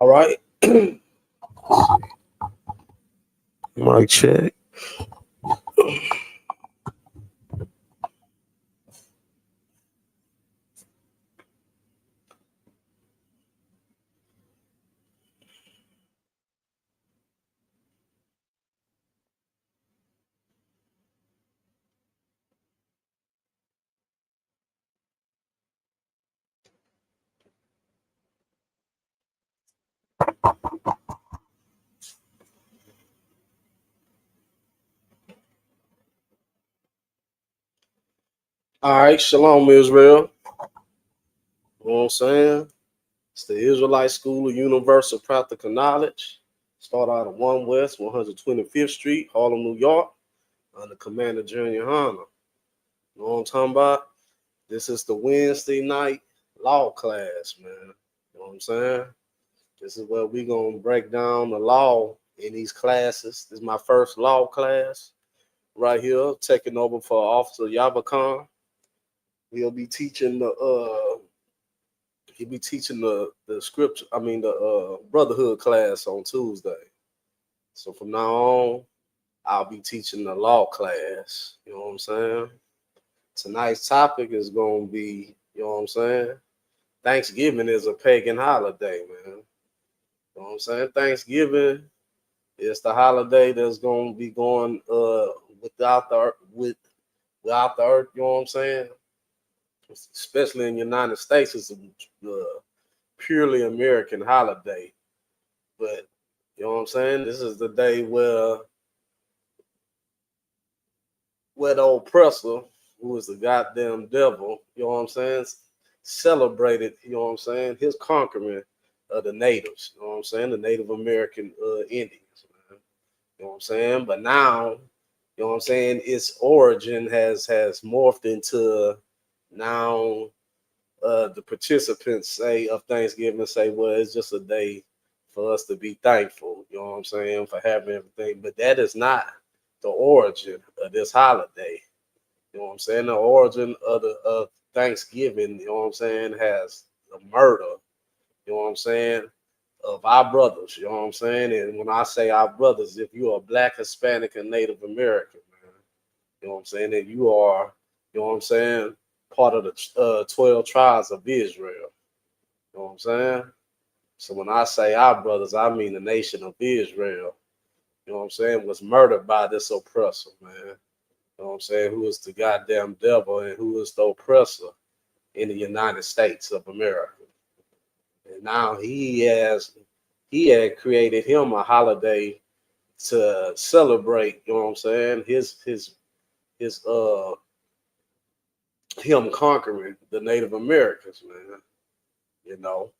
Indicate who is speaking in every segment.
Speaker 1: All right. Mic check. All right. Shalom, Israel. You know what I'm saying? It's the Israelite School of Universal Practical Knowledge. Start out at 1 West, 125th Street, Harlem, New York, under Commander Junior Hunter. You know what I'm talking about? This is the Wednesday night law class, man. You know what I'm saying? This is where we're going to break down the law in these classes. This is my first law class right here, taking over for Officer Yabakan. He'll be teaching the scripture, the brotherhood class on Tuesday. So from now on, I'll be teaching the law class. You know what I'm saying? Tonight's topic is gonna be, you know what I'm saying? Thanksgiving is a pagan holiday, man. You know what I'm saying? Thanksgiving is the holiday that's gonna be going without the earth, you know what I'm saying? Especially in the United States, it's a purely American holiday. But you know what I'm saying? This is the day where the oppressor, who is the goddamn devil, you know what I'm saying, celebrated, you know what I'm saying, his conquering of the natives, you know what I'm saying, the Native American Indians, man. You know what I'm saying? But now, you know what I'm saying, its origin has morphed into now the participants say of Thanksgiving say, well, it's just a day for us to be thankful, you know what I'm saying, for having everything. But that is not the origin of this holiday. You know what I'm saying? The origin of Thanksgiving, you know what I'm saying, has the murder, you know what I'm saying, of our brothers, you know what I'm saying? And when I say our brothers, if you are Black, Hispanic, and Native American, man, you know what I'm saying, then you are, you know what I'm saying, part of the 12 tribes of Israel. You know what I'm saying? So when I say our brothers, I mean the nation of Israel, you know what I'm saying, was murdered by this oppressor, man. You know what I'm saying? Who is the goddamn devil and who is the oppressor in the United States of America. And now he had created him a holiday to celebrate, you know what I'm saying, his him conquering the Native Americans, man. You know.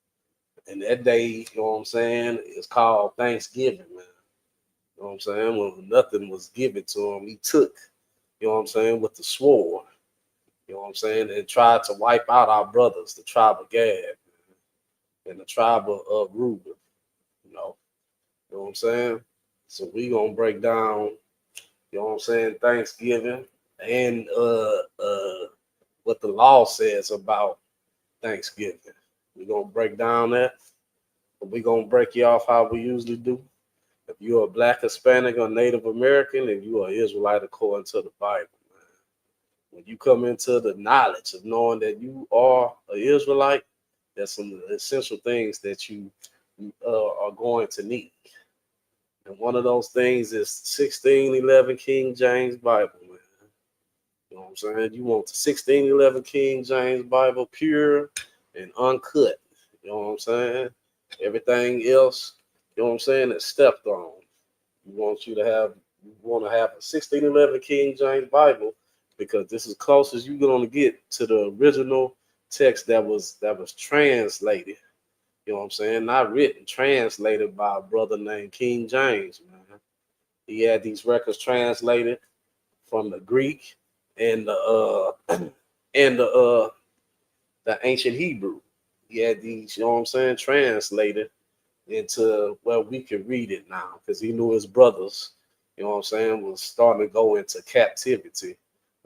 Speaker 1: And that day, you know what I'm saying, is called Thanksgiving, man. You know what I'm saying? When nothing was given to him, he took, you know what I'm saying, with the sword, you know what I'm saying, and tried to wipe out our brothers, the tribe of Gad, man, and the tribe of Reuben, you know what I'm saying? So we gonna break down, you know what I'm saying, Thanksgiving and what the law says about Thanksgiving. We're gonna break down that. We're gonna break you off how we usually do. If you're a Black, Hispanic, or Native American, and you are Israelite according to the Bible, man. When you come into the knowledge of knowing that you are an Israelite, there's some essential things that you are going to need. And one of those things is 1611 King James Bible, man. You know what I'm saying? You want the 1611 King James Bible pure and uncut. You know what I'm saying? Everything else, you know what I'm saying, is stepped on. You want to have a 1611 King James Bible because this is close as you're going to get to the original text that was translated. You know what I'm saying? Not written, translated by a brother named King James, man. He had these records translated from the Greek and and the ancient Hebrew. He had these, you know what I'm saying, translated into where we can read it now because he knew his brothers, you know what I'm saying, was starting to go into captivity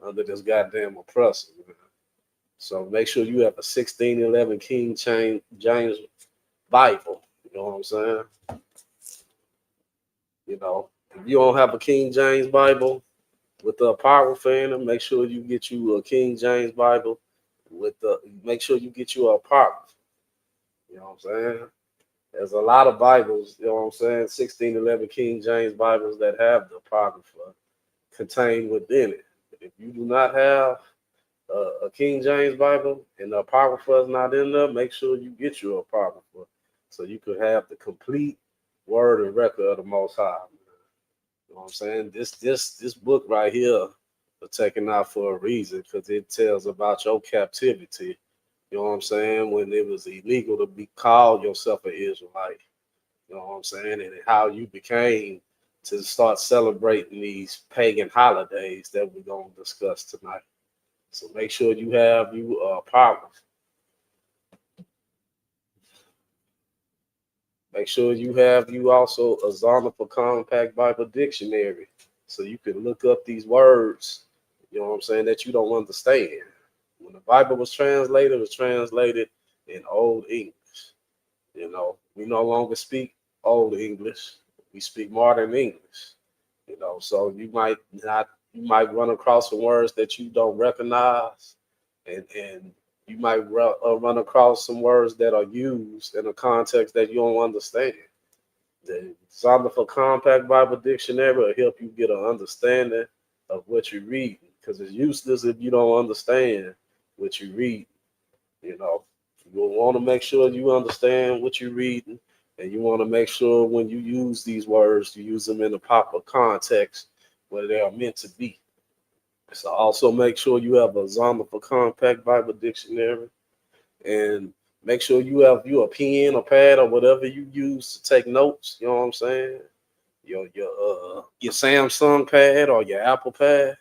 Speaker 1: under this goddamn oppressor, man. So make sure you have a 1611 King James Bible, You know what I'm saying? You know, if you don't have a King James Bible with the Apocrypha in it, make sure you get you a King James Bible make sure you get you a Apocrypha. You know what I'm saying? There's a lot of Bibles, you know what I'm saying, 1611 King James Bibles that have the Apocrypha contained within it. If you do not have a King James Bible and the Apocrypha is not in there, make sure you get your Apocrypha so you could have the complete word and record of the Most High. You know what I'm saying? This book right here was taken out for a reason because it tells about your captivity. You know what I'm saying? When it was illegal to be called yourself an Israelite. You know what I'm saying? And how you became to start celebrating these pagan holidays that we're going to discuss tonight. So make sure you have you Apocrypha. Make sure you have you also a Zonda for Compact Bible Dictionary so you can look up these words, you know what I'm saying, that you don't understand. When the Bible was translated, it was translated in Old English. You know, we no longer speak Old English. We speak modern English. You know, so you might run across some words that you don't recognize, and you might run across some words that are used in a context that you don't understand. The Zonda for Compact Bible Dictionary will help you get an understanding of what you're reading, because it's useless if you don't understand what you read. You know, you will want to make sure you understand what you're reading, and you want to make sure when you use these words, you use them in the proper context where they are meant to be. So also make sure you have a Zonda for Compact Bible Dictionary, and make sure you have a pen, a pad, or whatever you use to take notes. You know what I'm saying? Your Samsung pad or your Apple pad.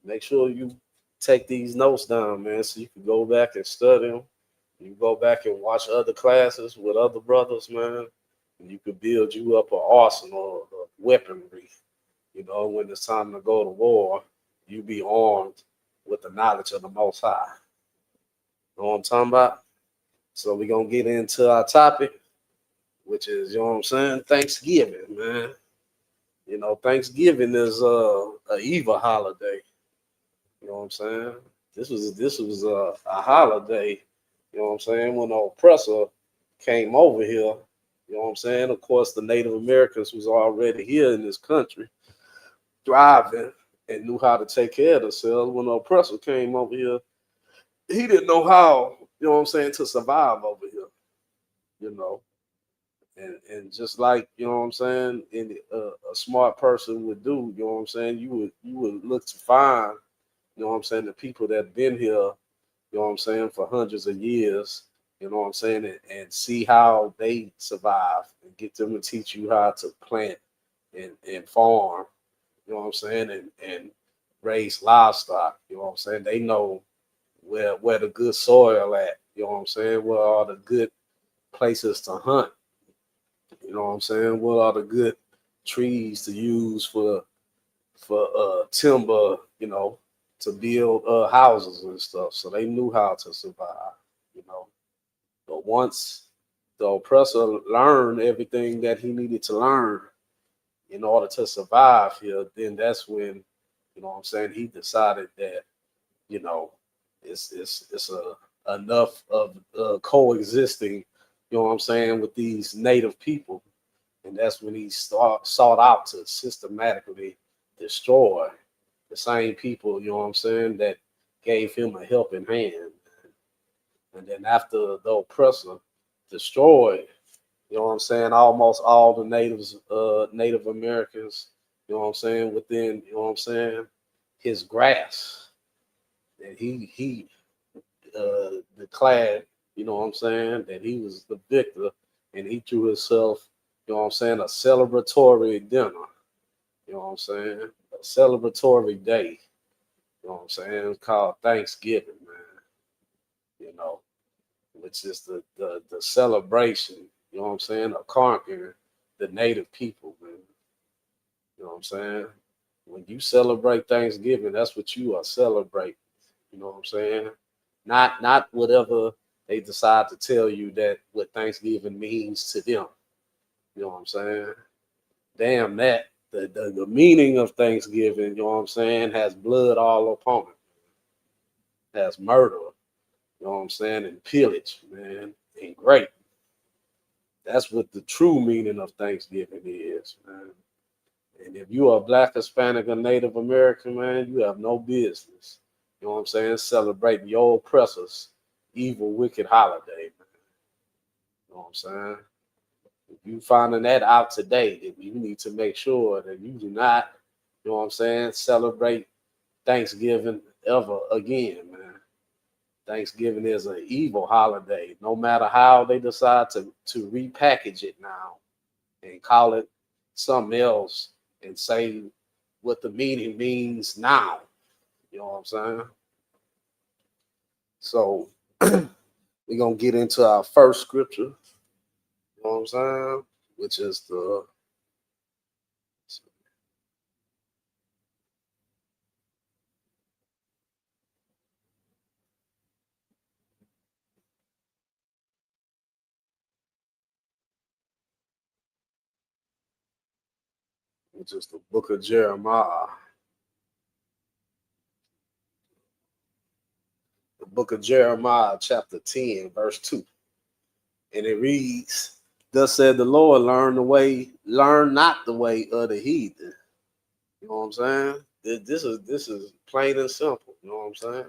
Speaker 1: Make sure you take these notes down, man, so you can go back and study them. You go back and watch other classes with other brothers, man, and you could build you up an arsenal of weaponry. You know, when it's time to go to war, you be armed with the knowledge of the Most High. You know what I'm talking about? So we're going to get into our topic, which is, you know what I'm saying, Thanksgiving, man. You know, Thanksgiving is a evil holiday. You know what I'm saying? This was a holiday, you know what I'm saying, when the oppressor came over here. You know what I'm saying? Of course, the Native Americans was already here in this country, thriving, and knew how to take care of themselves. When the oppressor came over here, he didn't know how, you know what I'm saying, to survive over here, you know. And just like, you know what I'm saying, a smart person would do, you know what I'm saying, you would look to find, you know what I'm saying, the people that been here, you know what I'm saying, for hundreds of years, you know what I'm saying, and see how they survive and get them to teach you how to plant and farm, you know what I'm saying, and raise livestock, you know what I'm saying. They know where the good soil at, you know what I'm saying, where are the good places to hunt, you know what I'm saying, what are the good trees to use for timber, you know, to build houses and stuff. So they knew how to survive, you know. But once the oppressor learned everything that he needed to learn in order to survive here, then that's when, you know what I'm saying, he decided that, you know, it's enough of coexisting, you know what I'm saying, with these native people. And that's when he sought out to systematically destroy the same people, you know what I'm saying, that gave him a helping hand. And then after the oppressor destroyed, you know what I'm saying, almost all the Native Americans, you know what I'm saying, within, you know what I'm saying, his grasp, and he declared, you know what I'm saying, that he was the victor, and he threw himself, you know what I'm saying, a celebratory dinner, you know what I'm saying, a celebratory day, you know what I'm saying, it's called Thanksgiving, man, you know, which is the celebration, you know what I'm saying, of conquering the native people, man, you know what I'm saying. When you celebrate Thanksgiving, that's what you are celebrating, you know what I'm saying, not whatever they decide to tell you that what Thanksgiving means to them. You know what I'm saying? Damn that. The meaning of Thanksgiving, you know what I'm saying, has blood all upon it. Has murder, you know what I'm saying, and pillage, man, and grape. That's what the true meaning of Thanksgiving is, man. And if you are Black, Hispanic, or Native American, man, you have no business, you know what I'm saying, celebrating your oppressors' evil, wicked holiday, man. You know what I'm saying? If you finding that out today, then you need to make sure that you do not, you know what I'm saying, celebrate Thanksgiving ever again, man. Thanksgiving is an evil holiday, no matter how they decide to repackage it now and call it something else and say what the meaning means now. You know what I'm saying? So we're gonna get into our first scripture, you know what I'm saying? Which is the book of Jeremiah. The book of Jeremiah, chapter 10, verse 2. And it reads, Thus said the Lord, learn not the way of the heathen. You know what I'm saying? This is plain and simple. You know what I'm saying?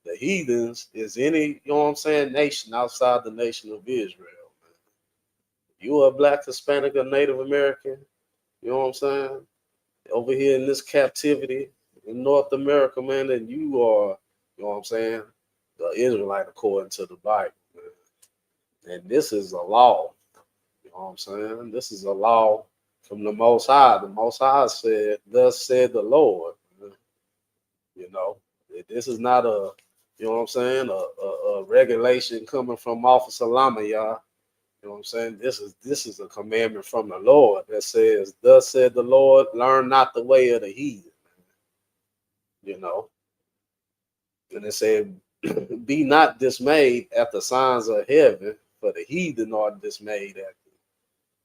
Speaker 1: The heathens is any, you know what I'm saying, nation outside the nation of Israel. Man. You are Black, Hispanic, or Native American, you know what I'm saying? Over here in this captivity in North America, man, and you are, you know what I'm saying, the Israelite according to the Bible, man. And this is a law. You know what I'm saying? This is a law from the Most High. The Most High said, Thus said the Lord. You know, this is not a, you know what I'm saying, a regulation coming from Officer Lama, y'all. You know what I'm saying? This is a commandment from the Lord that says, Thus said the Lord, learn not the way of the heathen. You know, and it said, Be not dismayed at the signs of heaven, for the heathen are dismayed at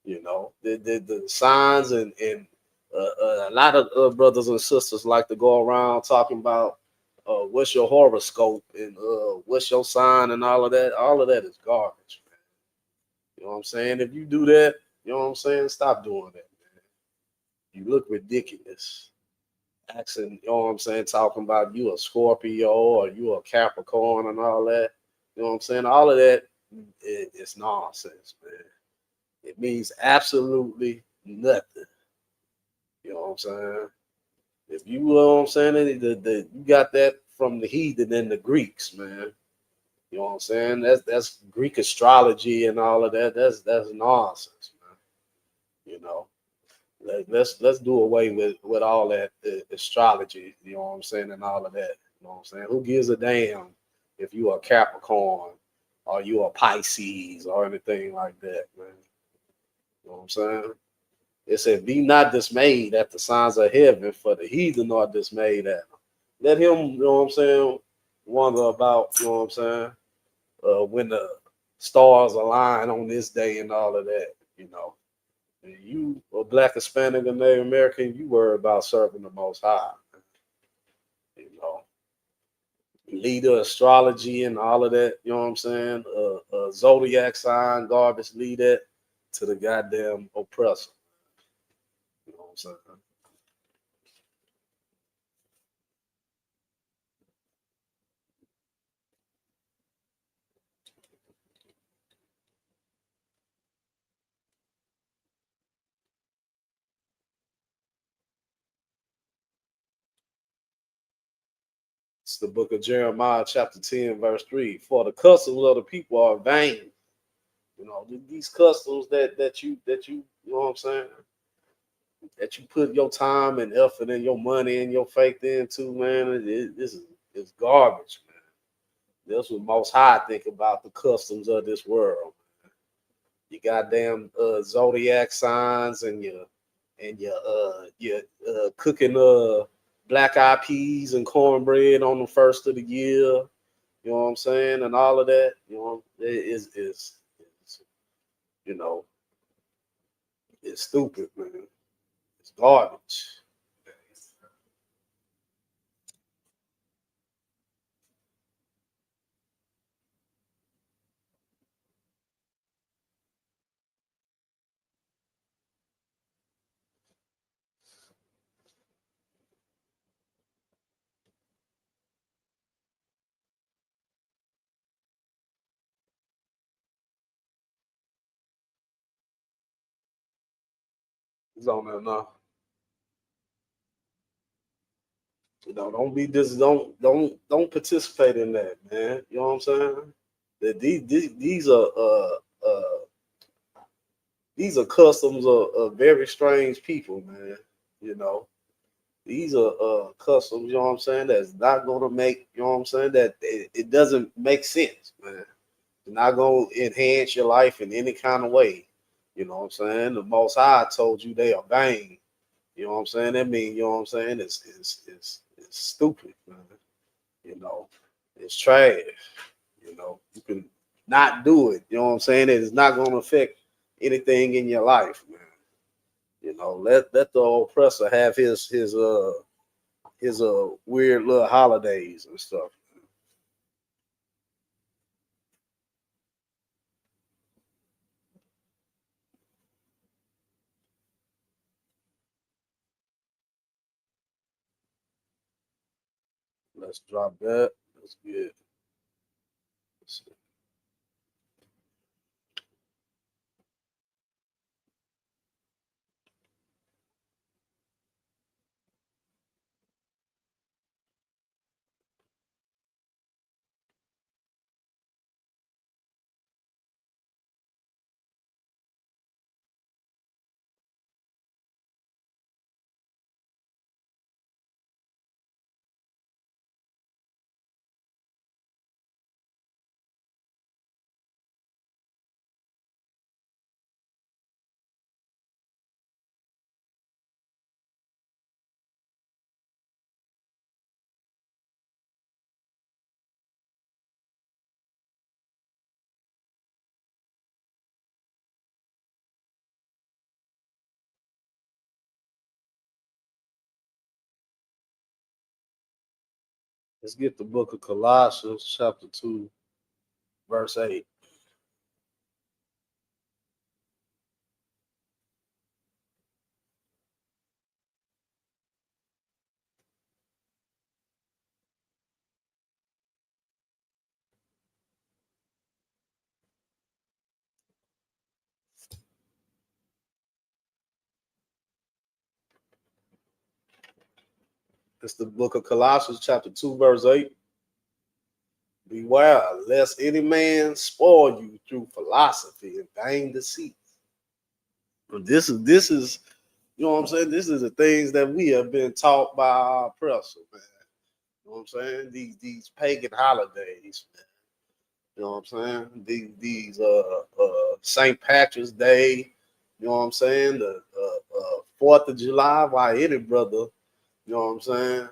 Speaker 1: you know the signs and a lot of brothers and sisters like to go around talking about what's your horoscope and what's your sign and all of that is garbage, man. You know what I'm saying? If you do that, you know what I'm saying, stop doing that, man. You look ridiculous asking, you know what I'm saying, talking about you a Scorpio or you a Capricorn and all that. You know what I'm saying? All of that is nonsense, man. It means absolutely nothing. You know what I'm saying? If you know what I'm saying, you got that from the heathen and the Greeks, man. You know what I'm saying? That's Greek astrology and all of that. That's nonsense, man. You know, let's do away with all that astrology. You know what I'm saying, and all of that. You know what I'm saying? Who gives a damn if you are Capricorn or you are Pisces or anything like that, man? You know what I'm saying? It said, Be not dismayed at the signs of heaven, for the heathen are dismayed at them. Let him, you know what I'm saying, wonder about, you know what I'm saying, when the stars align on this day and all of that, you know. And you, a Black, Hispanic, or Native American, you worry about serving the Most High, you know. Lead the astrology and all of that, you know what I'm saying, zodiac sign, garbage, lead that to the goddamn oppressor, you know what I'm saying. It's the book of Jeremiah, chapter 10, verse 3. For the customs of the people are vain. You know, these customs that you know what I'm saying, that you put your time and effort and your money and your faith into, man, this is it's garbage, man. That's what Most High think about the customs of this world. You goddamn zodiac signs and your cooking black eyed peas and cornbread on the first of the year. You know what I'm saying, and all of that. You know, is you know It's stupid, man. It's garbage. It's on there now. Don't be just don't participate in that, man. You know what I'm saying? That uh these are customs of very strange people, man. You know, these are customs. You know what I'm saying? That's not gonna make. You know what I'm saying? That it doesn't make sense, man. It's not gonna enhance your life in any kind of way. You know what I'm saying? The Most High told you they are vain. You know what I'm saying? That means, you know what I'm saying? It's stupid, man. You know, it's trash. You know, you can not do it. You know what I'm saying? It's not going to affect anything in your life, man. You know, let the oppressor have his weird little holidays and stuff. Let's drop that. Let's get. Let's see. Let's get the book of Colossians, chapter 2, verse 8. It's the book of Colossians, chapter 2, verse 8. Beware lest any man spoil you through philosophy and vain deceit. This is you know what I'm saying? This is the things that we have been taught by our oppressor, man. You know what I'm saying? These pagan holidays, man. You know what I'm saying? These St. Patrick's Day, you know what I'm saying? The 4th of July, why any brother, you know what I'm saying?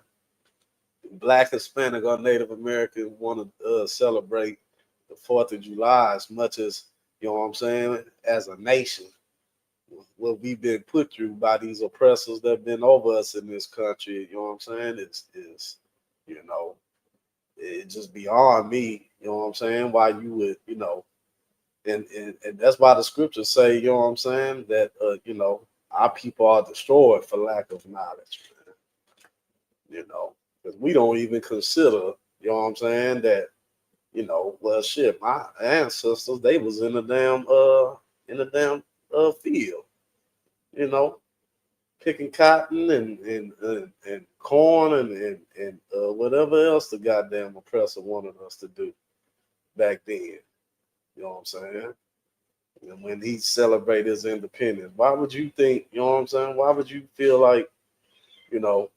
Speaker 1: Black, Hispanic, or Native American want to celebrate the 4th of July as much as, you know what I'm saying, as a nation. What we've been put through by these oppressors that have been over us in this country, you know what I'm saying, is you know, it's just beyond me, you know what I'm saying, why you would, you know, and that's why the scriptures say, you know what I'm saying, that, you know, our people are destroyed for lack of knowledge, man. You know, because we don't even consider, you know what I'm saying, that, you know, well, shit, my ancestors, they was in the damn field, you know, picking cotton and corn and whatever else the goddamn oppressor wanted us to do back then. You know what I'm saying? And when he celebrated his independence, why would you think, you know what I'm saying? Why would you feel like, you know,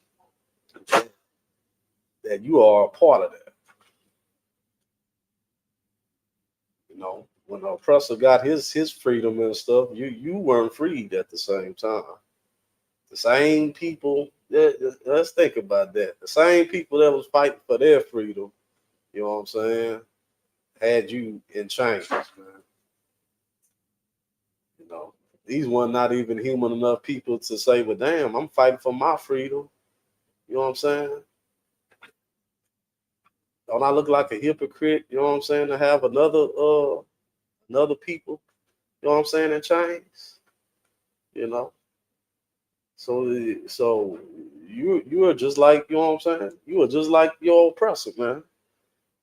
Speaker 1: that you are a part of that? You know, when the oppressor got his freedom and stuff, you weren't freed at the same time. The same people, let's think about that. The same people that was fighting for their freedom, you know what I'm saying, had you in chains, man. You know, these one not even human enough people to say, well, damn, I'm fighting for my freedom. You know what I'm saying? Don't I look like a hypocrite? You know what I'm saying? To have another people, you know what I'm saying, in chains. You know, so you are just like, you know what I'm saying. You are just like your oppressor, man.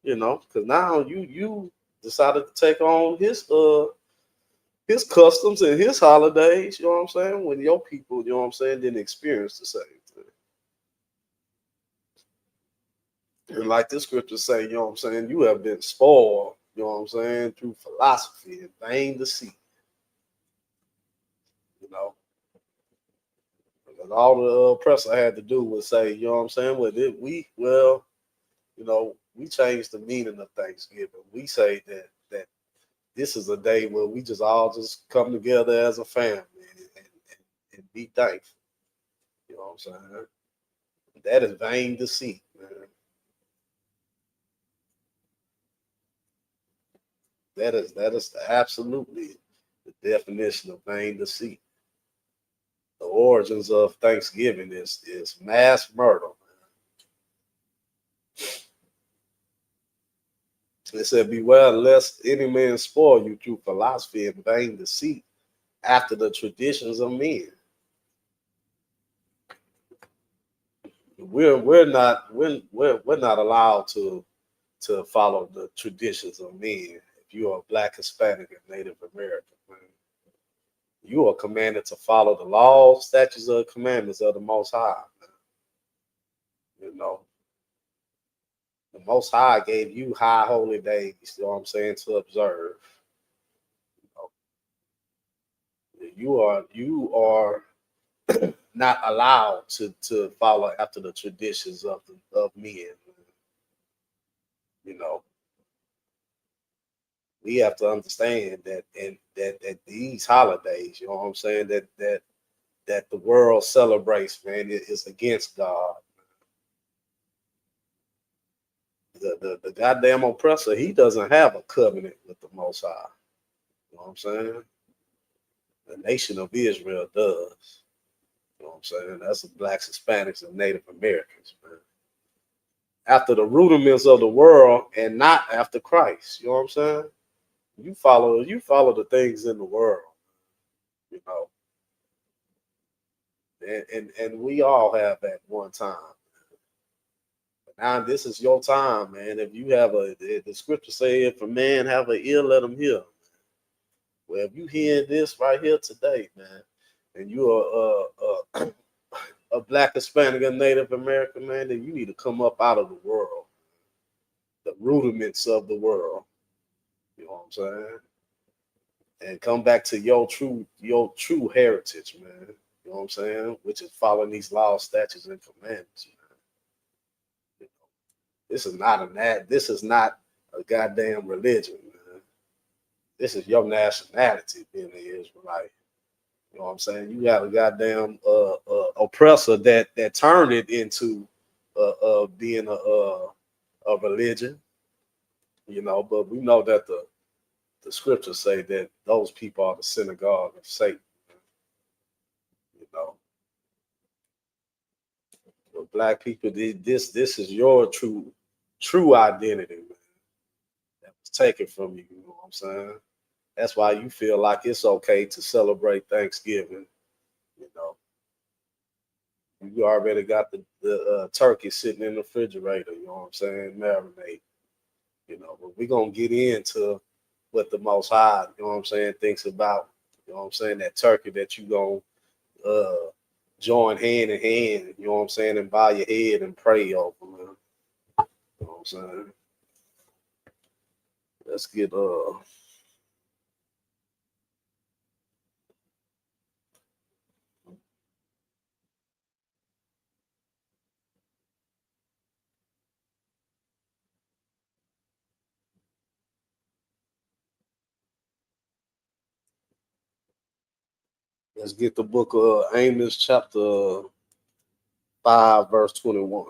Speaker 1: You know, because now you decided to take on his customs and his holidays. You know what I'm saying? When your people, you know what I'm saying, didn't experience the same thing. And like this scripture say, you know what I'm saying, you have been spoiled, you know what I'm saying, through philosophy and vain deceit, you know. And all the oppressor had to do was say, you know what I'm saying, you know, we changed the meaning of Thanksgiving. We say that this is a day where we just all just come together as a family and be thankful. You know what I'm saying? That is vain deceit, man. That is absolutely the definition of vain deceit. The origins of Thanksgiving is mass murder. It said, beware lest any man spoil you through philosophy and vain deceit after the traditions of men. We're not allowed to follow the traditions of men. If you are Black, Hispanic, and Native American, man, you are commanded to follow the laws, statutes, and commandments of the Most High. Man. You know, the Most High gave you high holy days. You know what I'm saying, to observe. You are not allowed to follow after the traditions of men. You know, we have to understand that, and that these holidays, you know what I'm saying, that the world celebrates, man, it is against God. The goddamn oppressor, he doesn't have a covenant with the Most High. You know what I'm saying? The nation of Israel does. You know what I'm saying? That's the Blacks, Hispanics, and Native Americans, man. After the rudiments of the world and not after Christ. You know what I'm saying? You follow the things in the world, you know. And we all have at one time. But now this is your time, man. If you have the scripture say, if a man have an ear, let him hear. Well, if you hear this right here today, man, and you are a Black, Hispanic, and Native American, man, then you need to come up out of the world, the rudiments of the world. You know what I'm saying? And come back to your true heritage, man. You know what I'm saying? Which is following these laws, statutes, and commandments, man. You know, this is not a goddamn religion, man. This is your nationality being an Israelite. You know what I'm saying? You got a goddamn oppressor that turned it into being a religion, you know. But we know that the scriptures say that those people are the synagogue of Satan. You know, but Black people, this is your true identity, man. That was taken from you. You know what I'm saying? That's why you feel like it's okay to celebrate Thanksgiving. You know, you already got the turkey sitting in the refrigerator. You know what I'm saying? Marinate. You know, but we're gonna get into what the Most High, you know what I'm saying, thinks about. You know what I'm saying? That turkey that you gonna join hand in hand, you know what I'm saying, and bow your head and pray over, man. You know what I'm saying? Let's get the book of Amos chapter 5 verse 21.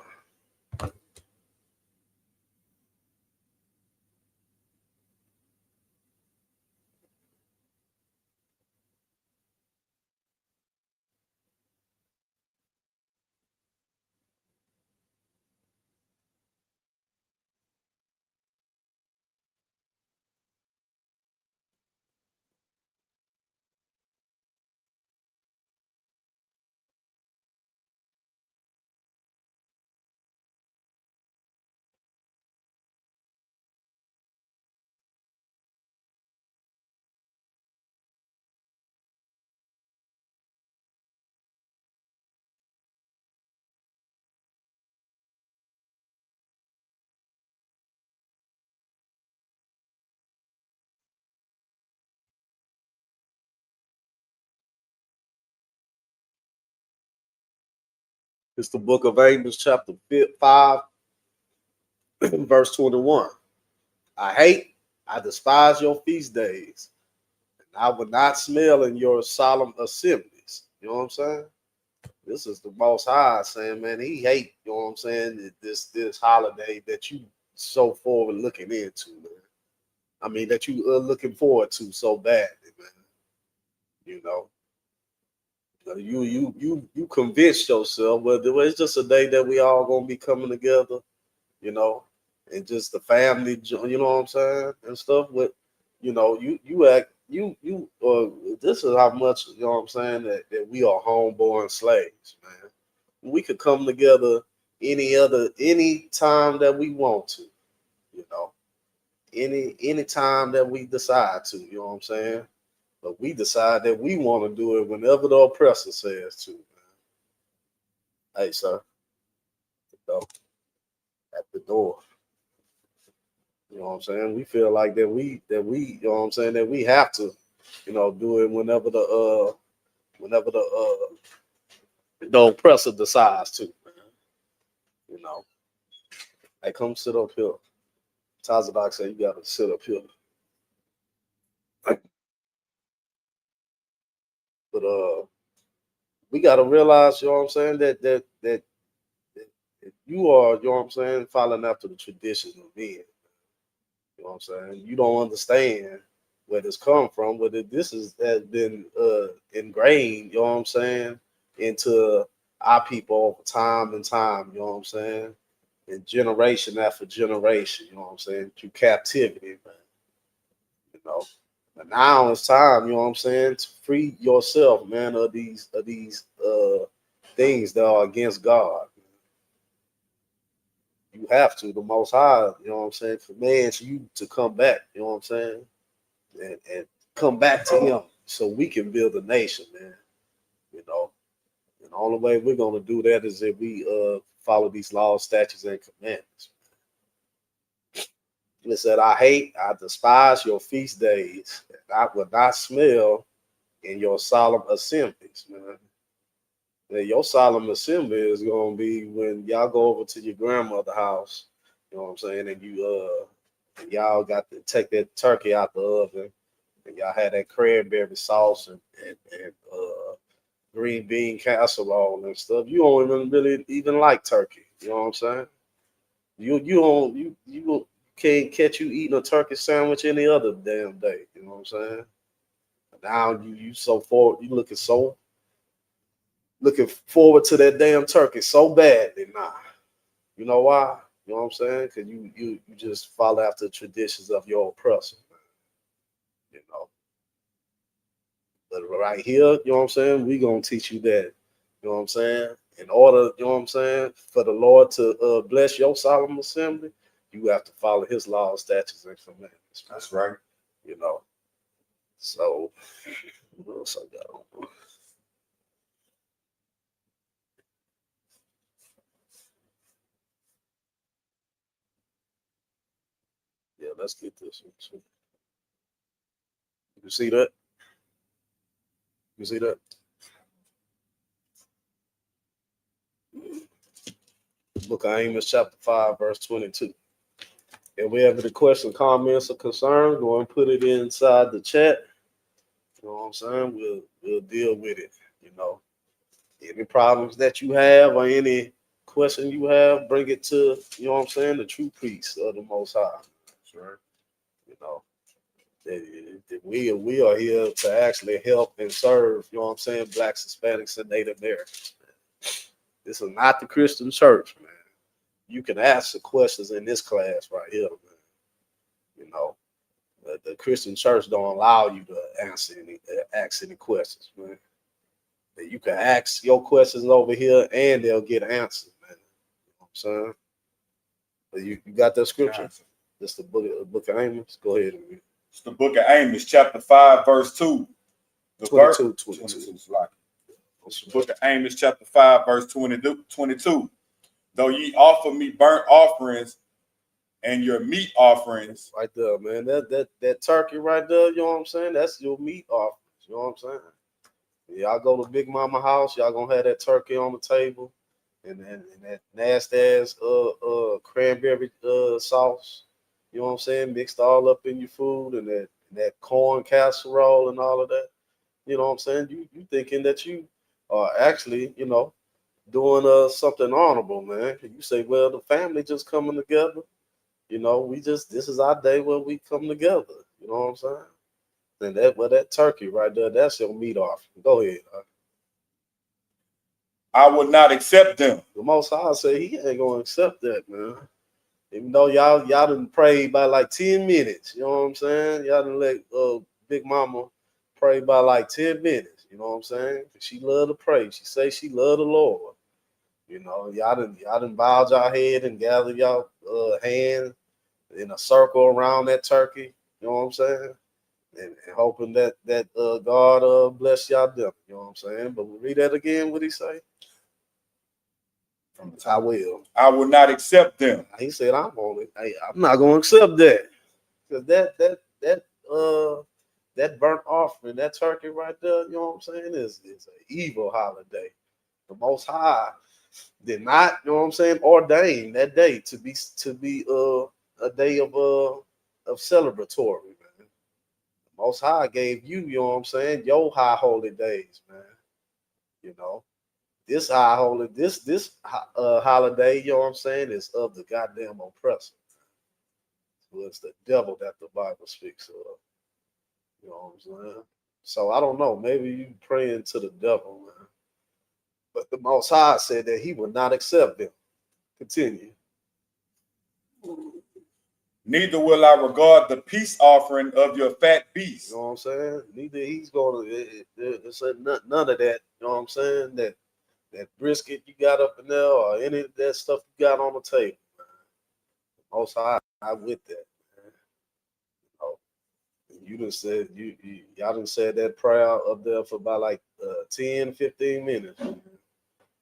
Speaker 1: It's the book of Amos, chapter 5, verse 21. I despise your feast days, and I would not smell in your solemn assemblies. You know what I'm saying? This is the Most High saying, man, he hate, you know what I'm saying, this holiday that you so forward looking into, man. I mean, that you are looking forward to so badly, man. You know, you convinced yourself, but it's just a day that we all gonna be coming together, you know, and just the family, you know what I'm saying, and stuff. With, you know, this is how much, you know what I'm saying, that we are homeborn slaves, man. We could come together any time that we want to, you know, any time that we decide to, you know what I'm saying. But we decide that we want to do it whenever the oppressor says to, man. Hey, sir, at the door. You know what I'm saying? We feel like that we, you know what I'm saying, that we have to, you know, do it whenever the oppressor decides to, man. You know. Hey, come sit up here. Tazadak said you gotta sit up here. But we gotta realize, you know what I'm saying, that if you are, you know what I'm saying, following after the traditions of men. You know what I'm saying? You don't understand where this come from, but this has been ingrained, you know what I'm saying, into our people over time and time, you know what I'm saying? And generation after generation, you know what I'm saying, through captivity, man. You know. But now it's time, you know what I'm saying, to free yourself, man, of these things that are against God. You have to, the most high, you know what I'm saying, commands you to come back, you know what I'm saying? And come back to him so we can build a nation, man. You know, and the only way we're gonna do that is if we follow these laws, statutes, and commandments. It said, I despise your feast days, and I will not smell in your solemn assemblies, man. And your solemn assembly is gonna be when y'all go over to your grandmother's house, you know what I'm saying, and and y'all got to take that turkey out the oven, and y'all had that cranberry sauce and green bean casserole and stuff. You don't even really even like turkey. You know what I'm saying? You can't catch you eating a turkey sandwich any other damn day. You know what I'm saying? Now you so forward, you looking forward to that damn turkey so badly now. You know why? You know what I'm saying? Because you just follow after the traditions of your oppressor, man. You know. But right here, you know what I'm saying? We're gonna teach you that, you know what I'm saying? In order, you know what I'm saying, for the Lord to bless your solemn assembly, you have to follow his laws, statutes, and commandments. Man.
Speaker 2: That's right.
Speaker 1: You know. So what else I got on? Yeah, let's get this one. You see that? You see that? Book of Amos, chapter 5, verse 22. If we have any questions, comments, or concerns, go and put it inside the chat. You know what I'm saying? We'll deal with it. You know, any problems that you have or any question you have, bring it to, you know what I'm saying, the true priest of the Most High. That's right. You know, we are here to actually help and serve, you know what I'm saying, Blacks, Hispanics, and Native Americans. Man. This is not the Christian church, man. You can ask the questions in this class right here, man. You know, the Christian church don't allow you to ask any questions, man. You can ask your questions over here and they'll get answered, man. You know what I'm saying? But you got that scripture? This the book of Amos. Go ahead and read.
Speaker 2: It's the book of Amos, chapter 5, verse 2. The
Speaker 1: 22.
Speaker 2: It's the book of Amos, chapter 5, verse 22. Though ye offer me burnt offerings and your meat offerings.
Speaker 1: Right there, man. That turkey right there, you know what I'm saying? That's your meat offerings. You know what I'm saying? Y'all go to Big Mama house, y'all gonna have that turkey on the table, and that nasty ass cranberry sauce. You know what I'm saying? Mixed all up in your food, and that corn casserole and all of that. You know what I'm saying? You thinking that you are actually, doing something honorable, man. You say, well, the family just coming together. This is our day where we come together. You know what I'm saying? And that turkey right there, that's your meat offering. Go ahead.
Speaker 2: I would not accept them.
Speaker 1: The Most High say he ain't gonna accept that, man. Even though y'all done prayed by like 10 minutes, you know what I'm saying? Y'all done let Big Mama pray by like 10 minutes, you know what I'm saying? She love to pray. She say she love the Lord. Y'all done bowed y'all head and gathered y'all hand in a circle around that turkey, you know what I'm saying? And hoping that God bless y'all them, you know what I'm saying? But we'll read that again, what he say? I will.
Speaker 2: I will not accept them.
Speaker 1: He said, I'm not gonna accept that. Because that burnt offering, that turkey right there, you know what I'm saying, is an evil holiday. The Most High did not, you know what I'm saying, ordain that day to be a day of celebratory, man. The Most High gave you know what I'm saying, your high holy days, man. You know. This holiday, you know what I'm saying, is of the goddamn oppressor. So it's the devil that the Bible speaks of. You know what I'm saying? So I don't know. Maybe you praying to the devil, man. But the Most High said that he would not accept them. Continue.
Speaker 2: Neither will I regard the peace offering of your fat beast.
Speaker 1: You know what I'm saying? Neither he's going to, none of that, you know what I'm saying? That brisket you got up in there or any of that stuff you got on the table. Most High, not with that, man. You done said y'all done said that prayer up there for about like 10, 15 minutes, man.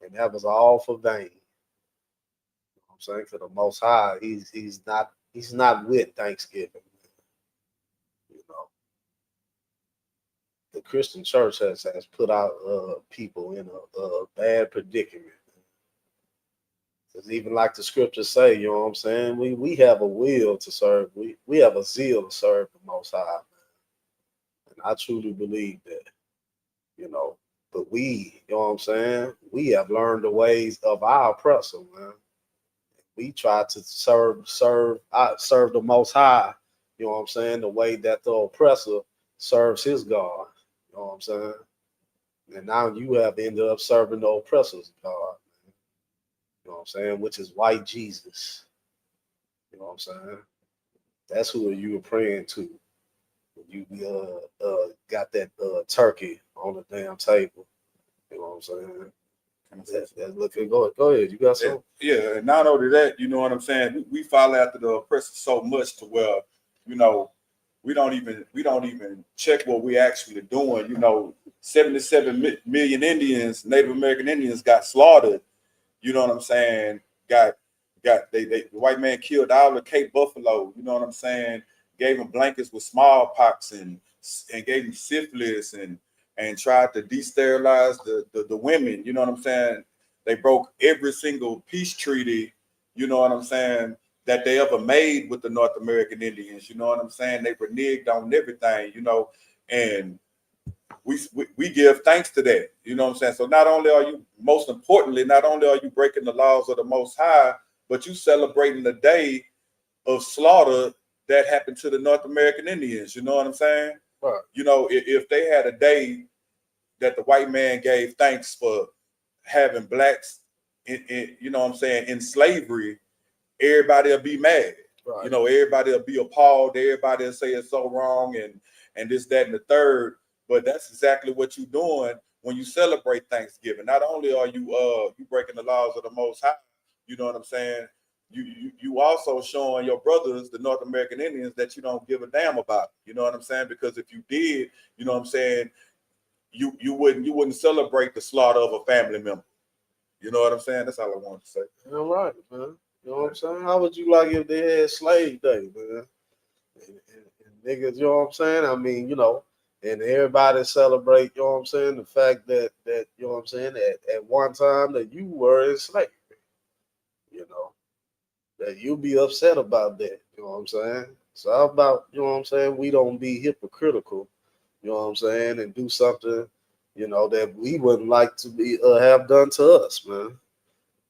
Speaker 1: And that was all for vain. You know what I'm saying? For the Most High, he's not with Thanksgiving. You know, the Christian church has put out people in a bad predicament. Because even like the scriptures say, you know what I'm saying, we have a will to serve. We have a zeal to serve the Most High, man. And I truly believe that, you know. But we, you know what I'm saying, we have learned the ways of our oppressor, man. We try to serve the Most High, you know what I'm saying, the way that the oppressor serves his God, you know what I'm saying. And now you have ended up serving the oppressor's God. You know what I'm saying? Which is white Jesus. You know what I'm saying? That's who you were praying to when you got that turkey on the damn table. You know what I'm saying? That's looking good. Go ahead. You got some?
Speaker 2: Yeah, and not only that, you know what I'm saying? We follow after the oppressor so much to where, you know, we don't even check what we actually doing. You know, 77 million Indians, Native American Indians got slaughtered. You know what I'm saying? The white man killed all the Cape Buffalo. You know what I'm saying? Gave them blankets with smallpox and gave them syphilis and tried to desterilize the women. You know what I'm saying? They broke every single peace treaty. You know what I'm saying? That they ever made with the North American Indians. You know what I'm saying? They reneged on everything. You know, and we give thanks to that. You know what I'm saying? So not only are you, most importantly, not only are you breaking the laws of the Most High, but you celebrating the day of slaughter that happened to the North American Indians. You know what I'm saying?
Speaker 1: Right.
Speaker 2: You know, if they had a day that the white man gave thanks for having blacks in you know what I'm saying, in slavery, everybody will be mad. Right. You know, everybody will be appalled. Everybody will say it's so wrong and this, that, and the third. But that's exactly what you're doing when you celebrate Thanksgiving. Not only are you breaking the laws of the Most High, you know what I'm saying? You also showing your brothers, the North American Indians, that you don't give a damn about. You know what I'm saying? Because if you did, you know what I'm saying, you wouldn't celebrate the slaughter of a family member. You know what I'm saying? That's all I wanted to say.
Speaker 1: All right, man. You know what I'm saying? How would you like if they had slave day, man? And niggas, you know what I'm saying? I mean, you know, and everybody celebrate, you know what I'm saying, the fact that you know know what I'm saying, at one time that you were in slavery, you know, that you'll be upset about that, you know what I'm saying? So how about, you know what I'm saying, we don't be hypocritical, you know what I'm saying, and do something, you know, that we wouldn't like to be have done to us, man.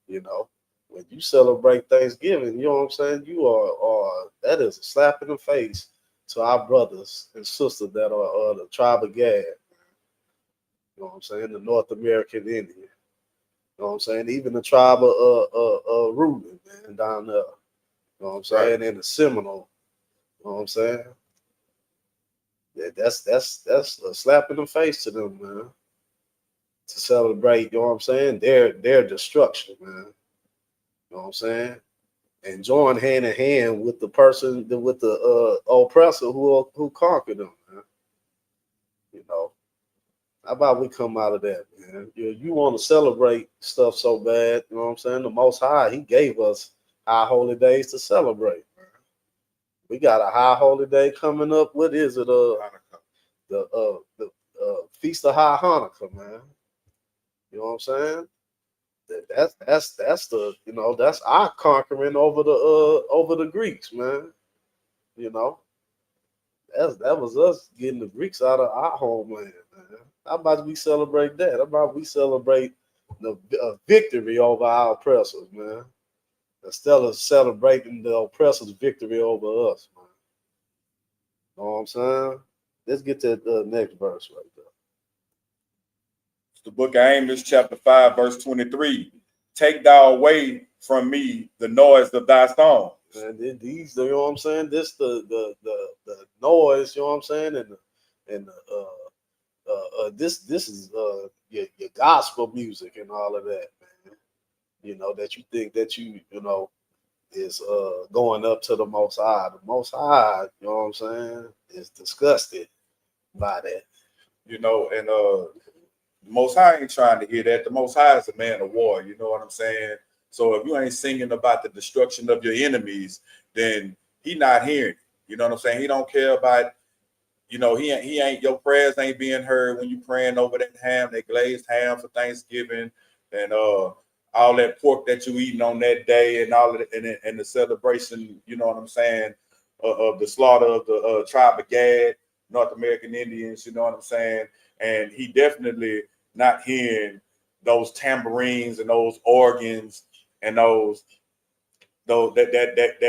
Speaker 1: You know, when you celebrate Thanksgiving, you know what I'm saying, you are that is a slap in the face to our brothers and sisters that are the tribe of Gad. You know what I'm saying? The North American Indian. You know what I'm saying? Even the tribe of Reuben, man, down there. You know what I'm saying?
Speaker 2: Right.
Speaker 1: And the Seminole. You know what I'm saying? That's a slap in the face to them, man. To celebrate, you know what I'm saying? Their destruction, man. You know what I'm saying? And join hand in hand with the person, with the oppressor who conquered them, man. You know. How about we come out of that, man? You want to celebrate stuff so bad, you know what I'm saying? The Most High, He gave us high holy days to celebrate. We got a high holy day coming up. What is it? The Feast of High Hanukkah, man. You know what I'm saying? That's the, you know, that's our conquering over the Greeks, man. You know, that was us getting the Greeks out of our homeland, man. How about we celebrate that? How about we celebrate the victory over our oppressors, man? Instead of celebrating the oppressor's victory over us, man. You know what I'm saying? Let's get to the next verse right there.
Speaker 2: It's the book of Amos, chapter 5, verse 23. Take thou away from me the noise of thy songs.
Speaker 1: And these, you know what I'm saying? This the noise, you know what I'm saying? And this is your gospel music and all of that, man. You know, that you think that you know is going up to the Most High. The Most High, you know what I'm saying, is disgusted by that.
Speaker 2: You know, and the Most High ain't trying to hear that. The Most High is a man of war. You know what I'm saying? So if you ain't singing about the destruction of your enemies, then he not hearing it. You know what I'm saying? He don't care about, you know, he ain't your prayers ain't being heard when you praying over that ham, that glazed ham for Thanksgiving, and all that pork that you eating on that day, and all of it, and the celebration. You know what I'm saying? Of the slaughter of the tribe of Gad, North American Indians. You know what I'm saying? And he definitely not hearing those tambourines and those organs and that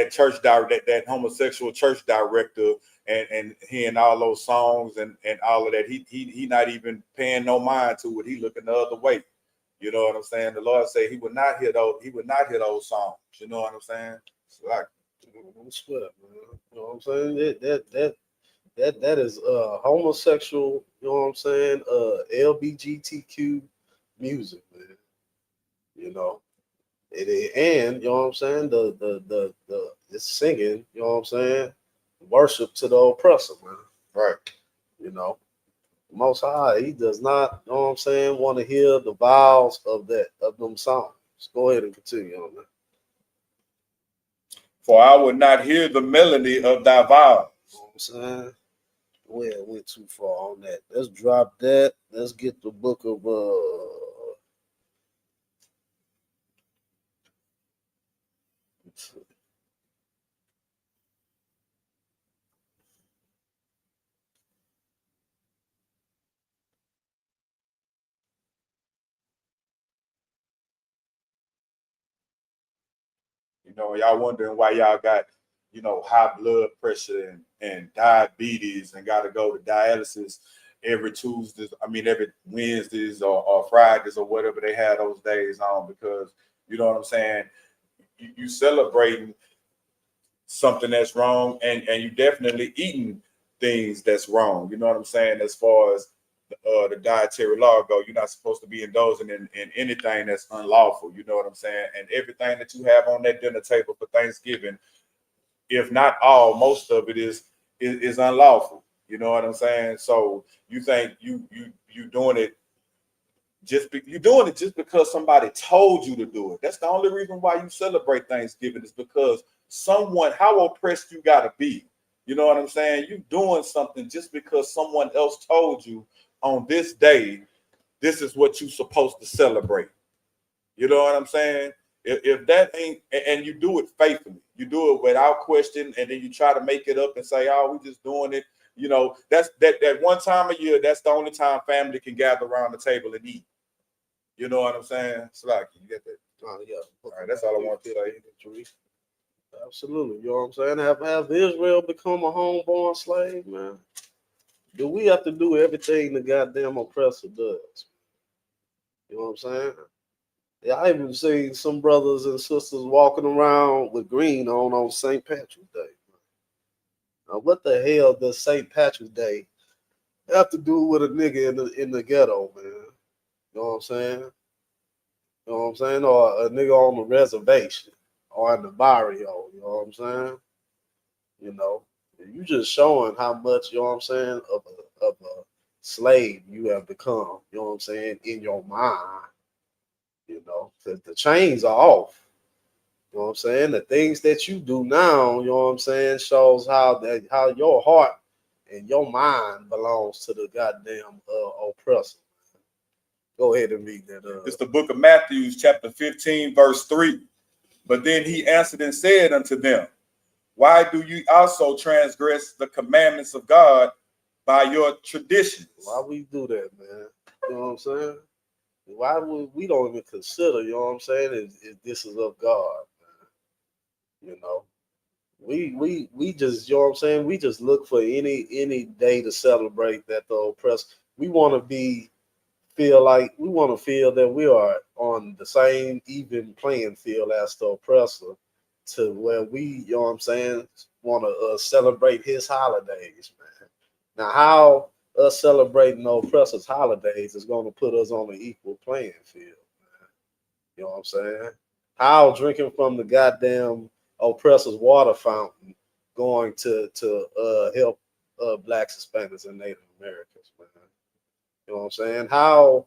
Speaker 2: church that homosexual church director and hearing all those songs and all of that. He not even paying no mind to it. He looking the other way. You know what I'm saying? The Lord say he would not hear those songs. You know what I'm saying? It's like,
Speaker 1: I swear, man. You know what I'm saying? That is homosexual, you know what I'm saying? LBGTQ music, man. You know. And you know what I'm saying? The singing, you know what I'm saying? Worship to the oppressor, man.
Speaker 2: right.
Speaker 1: You know. Most High, He does not, you know what I'm saying, want to hear the vowels of them songs. Go ahead and continue on that.
Speaker 2: For I would not hear the melody of thy vows.
Speaker 1: You know what I'm saying? We went too far on that. Let's drop that. Let's get the book of
Speaker 2: You know, y'all wondering why y'all got, you know, high blood pressure and diabetes and got to go to dialysis every Tuesdays. I mean, every Wednesdays or Fridays or whatever they had those days on, because you know what I'm saying. You celebrating something that's wrong, and you definitely eating things that's wrong. You know what I'm saying? As far as the dietary law go, you're not supposed to be indulging in anything that's unlawful. You know what I'm saying? And everything that you have on that dinner table for Thanksgiving, if not all, most of it is unlawful. You know what I'm saying? So you think you doing it you're doing it just because somebody told you to do it. That's the only reason why you celebrate Thanksgiving, is because someone, how oppressed you got to be. You know what I'm saying? You doing something just because someone else told you on this day this is what you're supposed to celebrate. You know what I'm saying? If that ain't, and you do it faithfully, you do it without question, and then you try to make it up and say, oh, we just doing it. You know, that's that one time a year, that's the only time family can gather around the table and eat. You know what I'm saying? So like, you get that?
Speaker 1: Yeah.
Speaker 2: All right, that's all I want to say.
Speaker 1: Absolutely. You know what I'm saying? Have Israel become a homeborn slave, man? Do we have to do everything the goddamn oppressor does? You know what I'm saying? Yeah, I even seen some brothers and sisters walking around with green on St. Patrick's Day. Now, what the hell does St. Patrick's Day have to do with a nigga in the ghetto, man? You know what I'm saying? You know what I'm saying? Or a nigga on the reservation or in the barrio, you know what I'm saying? You know, you just showing how much, you know what I'm saying, of a slave you have become, you know what I'm saying, in your mind. You know, the chains are off. You know what I'm saying? The things that you do now, you know what I'm saying, shows how your heart and your mind belongs to the goddamn oppressor. Go ahead and read that.
Speaker 2: It's the book of Matthew, chapter 15, verse 3. But then he answered and said unto them, why do you also transgress the commandments of God by your traditions?
Speaker 1: Why we do that, man? You know what I'm saying? Why would we don't even consider, you know what I'm saying, if this is of God, man? You know, we just, you know what I'm saying, we just look for any day to celebrate that the oppressed. We want to feel that we are on the same even playing field as the oppressor, to where we, you know what I'm saying, want to celebrate his holidays, man. Now, how us celebrating the oppressor's holidays is going to put us on an equal playing field, man. You know what I'm saying? How drinking from the goddamn oppressor's water fountain going to help blacks, Hispanics, and Native Americans, man. You know what I'm saying? How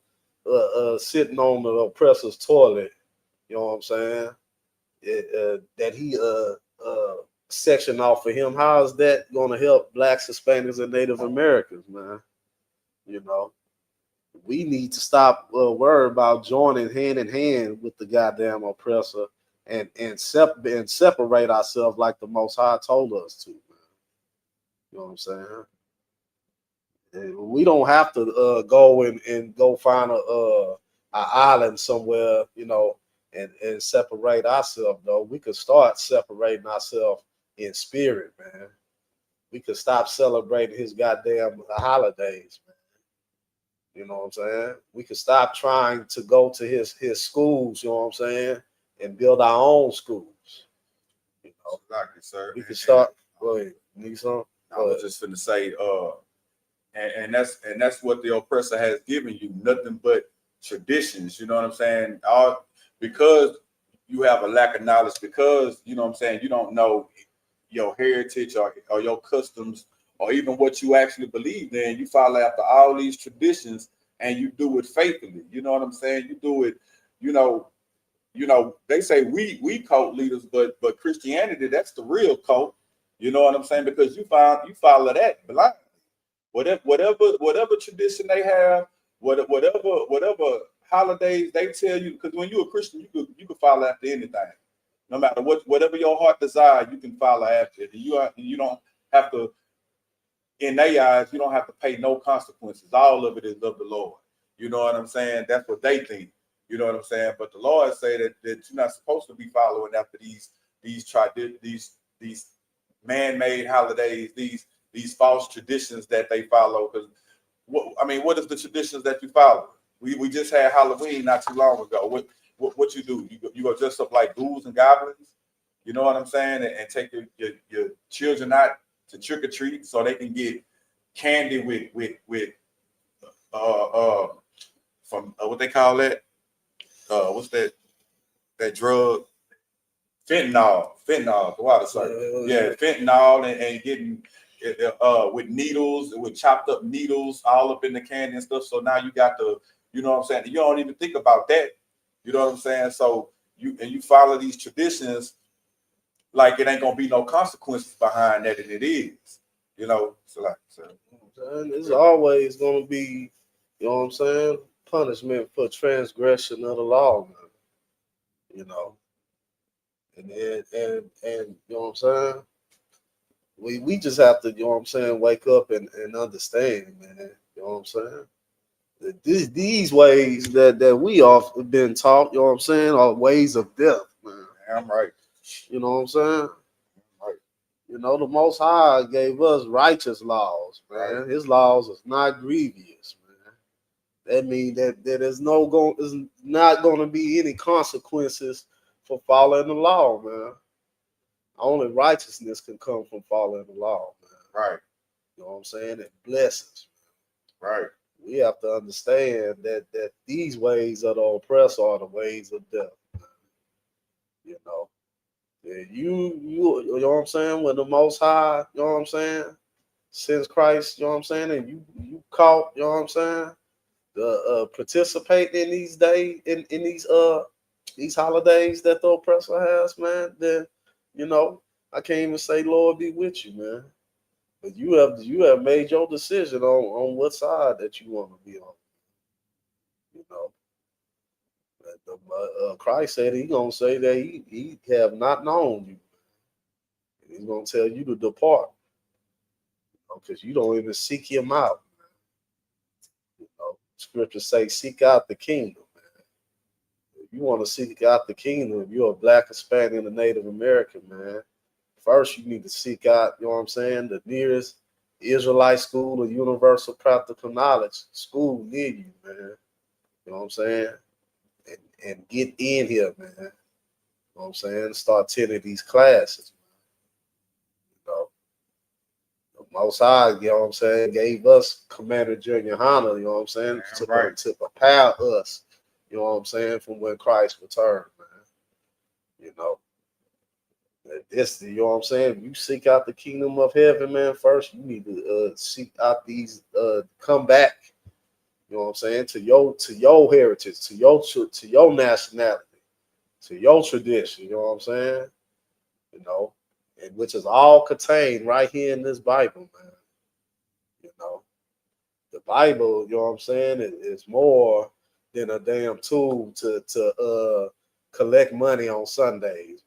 Speaker 1: sitting on the oppressor's toilet, you know what I'm saying, that he sectioned off for him, how is that going to help blacks, Hispanics, and Native Americans, man? You know, we need to stop worrying about joining hand in hand with the goddamn oppressor and separate ourselves like the Most High told us to, man. You know what I'm saying? We don't have to go and go find a island somewhere, you know, and separate ourselves. Though we could start separating ourselves in spirit, man. We could stop celebrating his goddamn holidays, man. You know what I'm saying? We could stop trying to go to his schools, you know what I'm saying, and build our own schools. You know,
Speaker 2: exactly, sir.
Speaker 1: We could start. Go ahead, need some.
Speaker 2: I was just finna say, and that's what the oppressor has given you, nothing but traditions. You know what I'm saying? All because you have a lack of knowledge, because you know what I'm saying, you don't know your heritage or your customs or even what you actually believe in. You follow after all these traditions and you do it faithfully. You know what I'm saying? You do it, you know, they say we cult leaders, but Christianity, that's the real cult. You know what I'm saying? Because you follow that blind. Whatever tradition they have, whatever holidays they tell you, because when you're a Christian, you could follow after anything. No matter whatever your heart desires, you can follow after it. You don't have to, in their eyes, you don't have to pay no consequences. All of it is of the Lord. You know what I'm saying? That's what they think. You know what I'm saying? But the Lord say that you're not supposed to be following after these man-made holidays, these false traditions that they follow. Because what is the traditions that you follow? We just had Halloween not too long ago. What you do? You go dress up like ghouls and goblins. You know what I'm saying? And take your children out to trick or treat so they can get candy with from what they call that? What's that drug? Fentanyl, the water cycle. Yeah, fentanyl and getting with needles, with chopped up needles all up in the candy and stuff. So now you got the, you know what I'm saying? You don't even think about that. You know what I'm saying? So you follow these traditions like it ain't gonna be no consequences behind that, and it is. You know, so
Speaker 1: it's always gonna be, you know what I'm saying, punishment for transgression of the law, man. You know, and you know what I'm saying? We just have to, you know what I'm saying, wake up and understand, man. You know what I'm saying? These ways that we often been taught, you know what I'm saying, are ways of death, man.
Speaker 2: I'm right.
Speaker 1: You know what I'm saying?
Speaker 2: Right.
Speaker 1: You know, the Most High gave us righteous laws, man.
Speaker 2: Right.
Speaker 1: His laws is not grievous, man. That means that there's not going to be any consequences for following the law, man. Only righteousness can come from following the law, man.
Speaker 2: Right.
Speaker 1: You know what I'm saying? And blessings.
Speaker 2: Right.
Speaker 1: We have to understand that these ways of the oppressor are the ways of death. You know, and you know what I'm saying? When the Most High, you know what I'm saying, since Christ, you know what I'm saying, and you caught, you know what I'm saying, the participate in these days in these holidays that the oppressor has, man. Then you know I can't even say Lord be with you, man. But you have made your decision on what side that you want to be on. You know, Christ said he gonna say that he have not known you. He's gonna tell you to depart because you don't even seek him out. You know, scriptures say seek out the kingdom. Man. If you want to seek out the kingdom, if you're a black, Hispanic, and a Native American, man, first you need to seek out, you know what I'm saying, the nearest Israelite school or universal practical knowledge school near you, man. You know what I'm saying? And get in here, man. You know what I'm saying? Start attending these classes. You know, the Most High, you know what I'm saying, gave us Commander Junior Honor, you know what I'm saying, to prepare us, you know what I'm saying, from when Christ returned, man. You know, this, you know what I'm saying, if you seek out the kingdom of heaven, man, first you need to seek out these, come back, you know what I'm saying, to your heritage, to your nationality, to your tradition, you know what I'm saying? You know, and which is all contained right here in this Bible, man. You know, the Bible, you know what I'm saying, is more than a damn tool to collect money on Sundays.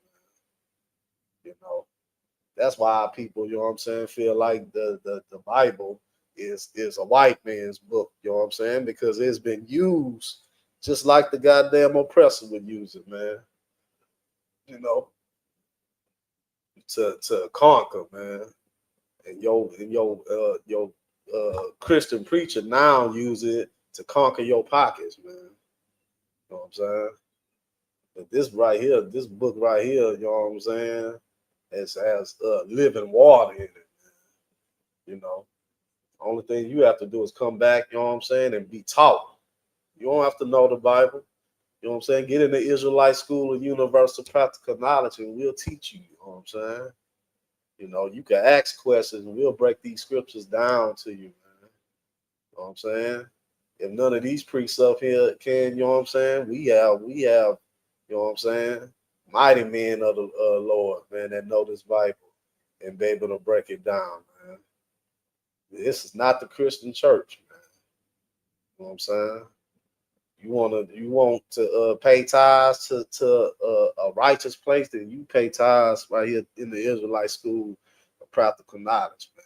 Speaker 1: You know, that's why people, you know what I'm saying, feel like the Bible is a white man's book, you know what I'm saying, because it's been used just like the goddamn oppressor would use it, man. You know, to conquer, man. And your Christian preacher now use it to conquer your pockets, man. You know what I'm saying? But this right here, this book right here, you know what I'm saying, has living water in it, man. You know, only thing you have to do is come back, you know what I'm saying, and be taught. You don't have to know the Bible. You know what I'm saying? Get in the Israelite school of universal practical knowledge and we'll teach you, you know what I'm saying? You know, you can ask questions and we'll break these scriptures down to you, man. You know what I'm saying? If none of these priests up here can, you know what I'm saying? We have, you know what I'm saying? Mighty men of the Lord, man, that know this Bible and be able to break it down, man. This is not the Christian church, man. You know what I'm saying? You want to pay tithes to a righteous place, then you pay tithes right here in the Israelite school of practical knowledge, man.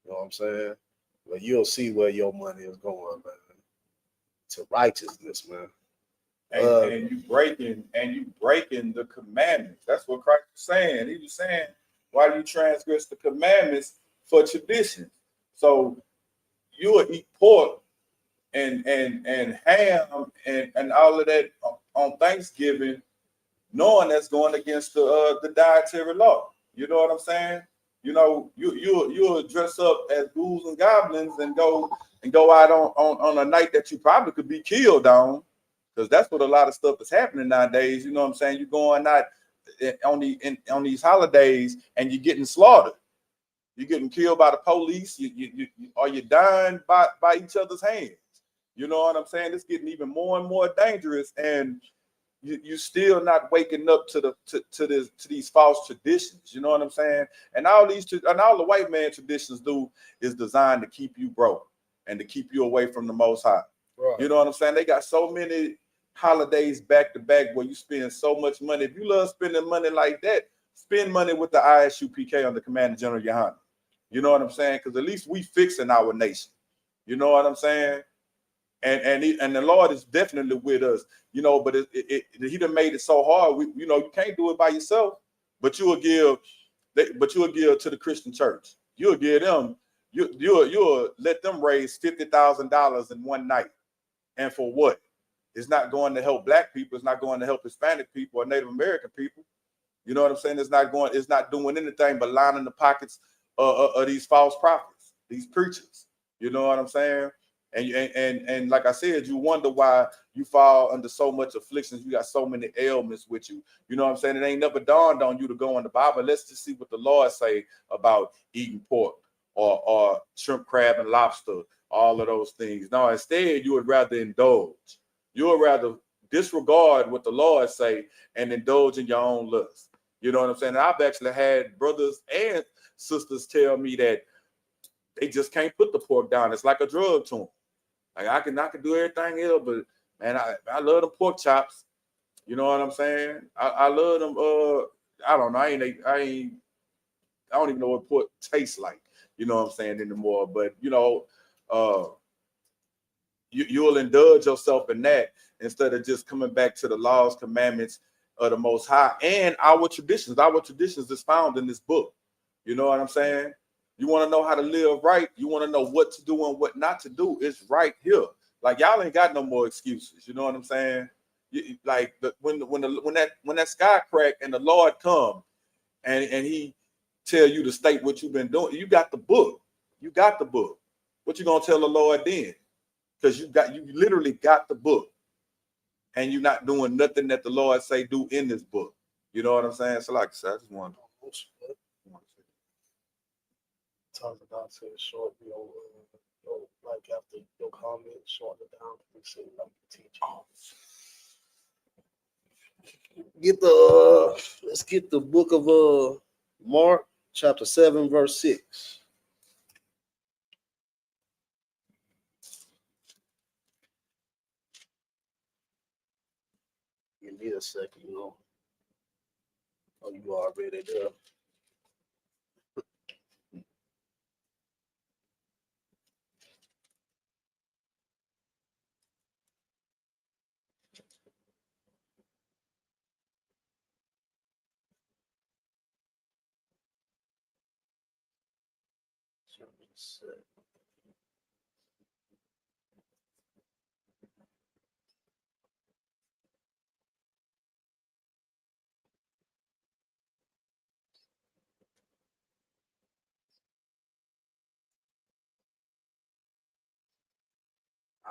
Speaker 1: You know what I'm saying? But you'll see where your money is going, man. To righteousness, man.
Speaker 2: And you breaking the commandments. That's what Christ was saying. He was saying, why do you transgress the commandments for tradition? So you will eat pork and ham and all of that on Thanksgiving, knowing that's going against the dietary law. You know what I'm saying? You know, you'll dress up as ghouls and goblins and go out on a night that you probably could be killed on, because that's what a lot of stuff is happening nowadays. You know what I'm saying? You're going out on these holidays and you're getting slaughtered. You're getting killed by the police. You're dying by each other's hands. You know what I'm saying? It's getting even more and more dangerous, and you still not waking up to these false traditions. You know what I'm saying? And all the white man traditions do is designed to keep you broke and to keep you away from the Most High.
Speaker 1: Right.
Speaker 2: You know what I'm saying? They got so many holidays back to back where you spend so much money. If you love spending money like that, spend money with the ISUPK under Commander General Yohana. You know what I'm saying? Because at least we fixing our nation. You know what I'm saying? And the Lord is definitely with us. You know, but He done made it so hard. You know, you can't do it by yourself. But you'll give to the Christian church. You'll give them. You'll let them raise $50,000 in one night. And for what? It's not going to help Black people. It's not going to help Hispanic people or Native American people. You know what I'm saying? It's not doing anything but lining the pockets of these false prophets, these preachers. You know what I'm saying? And like I said, you wonder why you fall under so much afflictions. You got so many ailments with you. You know what I'm saying? It ain't never dawned on you to go in the Bible. Let's just see what the Lord say about eating pork or shrimp, crab, and lobster, all of those things. No, instead, you would rather indulge. You would rather disregard what the Lord say and indulge in your own lust. You know what I'm saying? And I've actually had brothers and sisters tell me that they just can't put the pork down. It's like a drug to them. Like I can do everything else, but man, I love the pork chops. You know what I'm saying? I love them. I don't know. I don't even know what pork tastes like. You know what I'm saying anymore. But you know, you'll indulge yourself in that instead of just coming back to the laws, commandments of the Most High and our traditions. Our traditions is found in this book. You know what I'm saying? You want to know how to live right. You want to know what to do and what not to do. It's right here. Like y'all ain't got no more excuses. You know what I'm saying? When that sky crack and the Lord come and He tell you to state what you've been doing, you got the book. You got the book. What you gonna tell the Lord then? Because you literally got the book, and you're not doing nothing that the Lord say do in this book. You know what I'm saying? So like I said, I just want to
Speaker 1: talk about it short, like after your comment, short it down. We see like the teacher. Let's get the book of Mark, chapter 7, verse 6. Give me a second, Oh, you already there.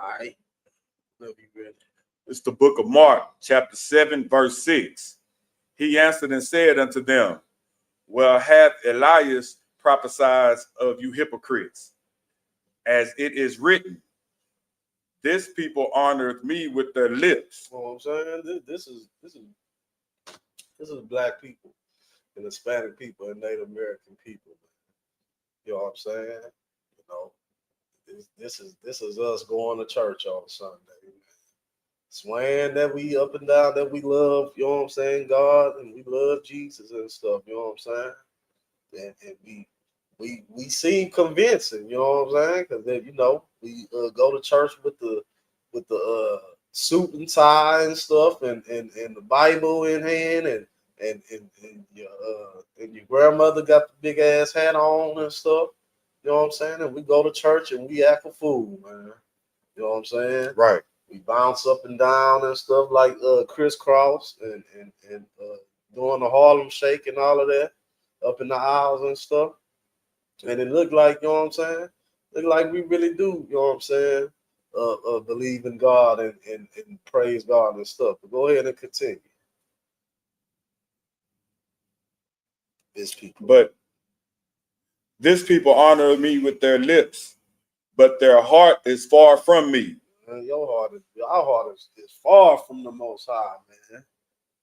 Speaker 1: All right.
Speaker 2: It's the book of Mark, chapter 7, verse 6. He answered and said unto them, well, hath Elias prophesied of you hypocrites, as it is written, this people honoreth me with their lips.
Speaker 1: You know what I'm saying? This is Black people and Hispanic people and Native American people. You know what I'm saying? You know, this is us going to church on Sunday. Swearing that we up and down, that we love, you know what I'm saying, God, and we love Jesus and stuff, you know what I'm saying? And we seem convincing, you know what I'm saying? Because then, you know, we go to church with the suit and tie and stuff, and the Bible in hand, and your grandmother got the big ass hat on and stuff, you know what I'm saying? And we go to church and we act a fool, man. You know what I'm saying?
Speaker 2: Right.
Speaker 1: We bounce up and down and stuff like crisscross and doing the Harlem Shake and all of that up in the aisles and stuff. And it looked like, you know what I'm saying? Look like we really do, you know what I'm saying? Believe in God and praise God and stuff. But go ahead and continue. This
Speaker 2: people honor me with their lips, but their heart is far from me.
Speaker 1: Man, our heart is far from the Most High, man.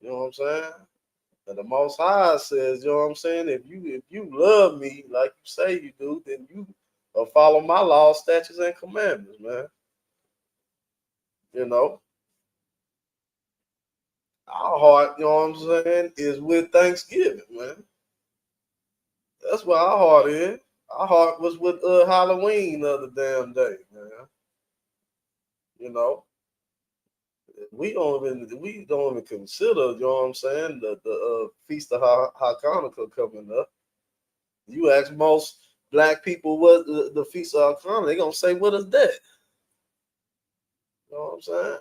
Speaker 1: You know what I'm saying? And the Most High says, you know what I'm saying? If you love me like you say you do, then you follow my laws, statutes, and commandments, man. You know, our heart, you know what I'm saying, is with Thanksgiving, man. That's where our heart is. Our heart was with Halloween the other damn day, man. You know, we don't even consider, you know what I'm saying, the Feast of Hanukkah coming up. You ask most black people what the Feast of Hanukkah, they gonna say, what is that? You know what I'm saying?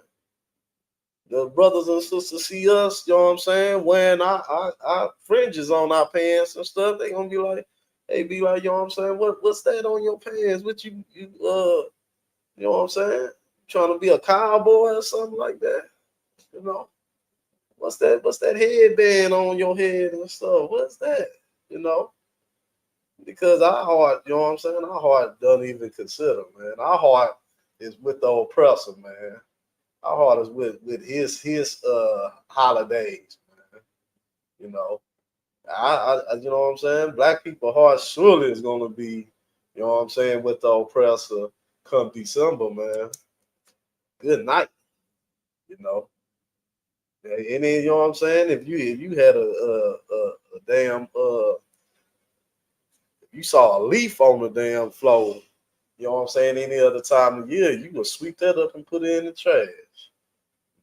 Speaker 1: The brothers and sisters see us, you know what I'm saying, wearing our fringes on our pants and stuff. They gonna be like, you know what I'm saying, what's that on your pants? What you know what I'm saying? Trying to be a cowboy or something like that, you know? What's that headband on your head and stuff? What's that? You know? Because our heart, you know what I'm saying? Our heart doesn't even consider, man. Our heart is with the oppressor, man. Our heart is with his holidays, man. You know. I you know what I'm saying? Black people heart surely is gonna be, you know what I'm saying, with the oppressor come December, man. Good night, you know. And then you know what I'm saying? If you had a damn if you saw a leaf on the damn floor, you know what I'm saying, any other time of year, you would sweep that up and put it in the trash.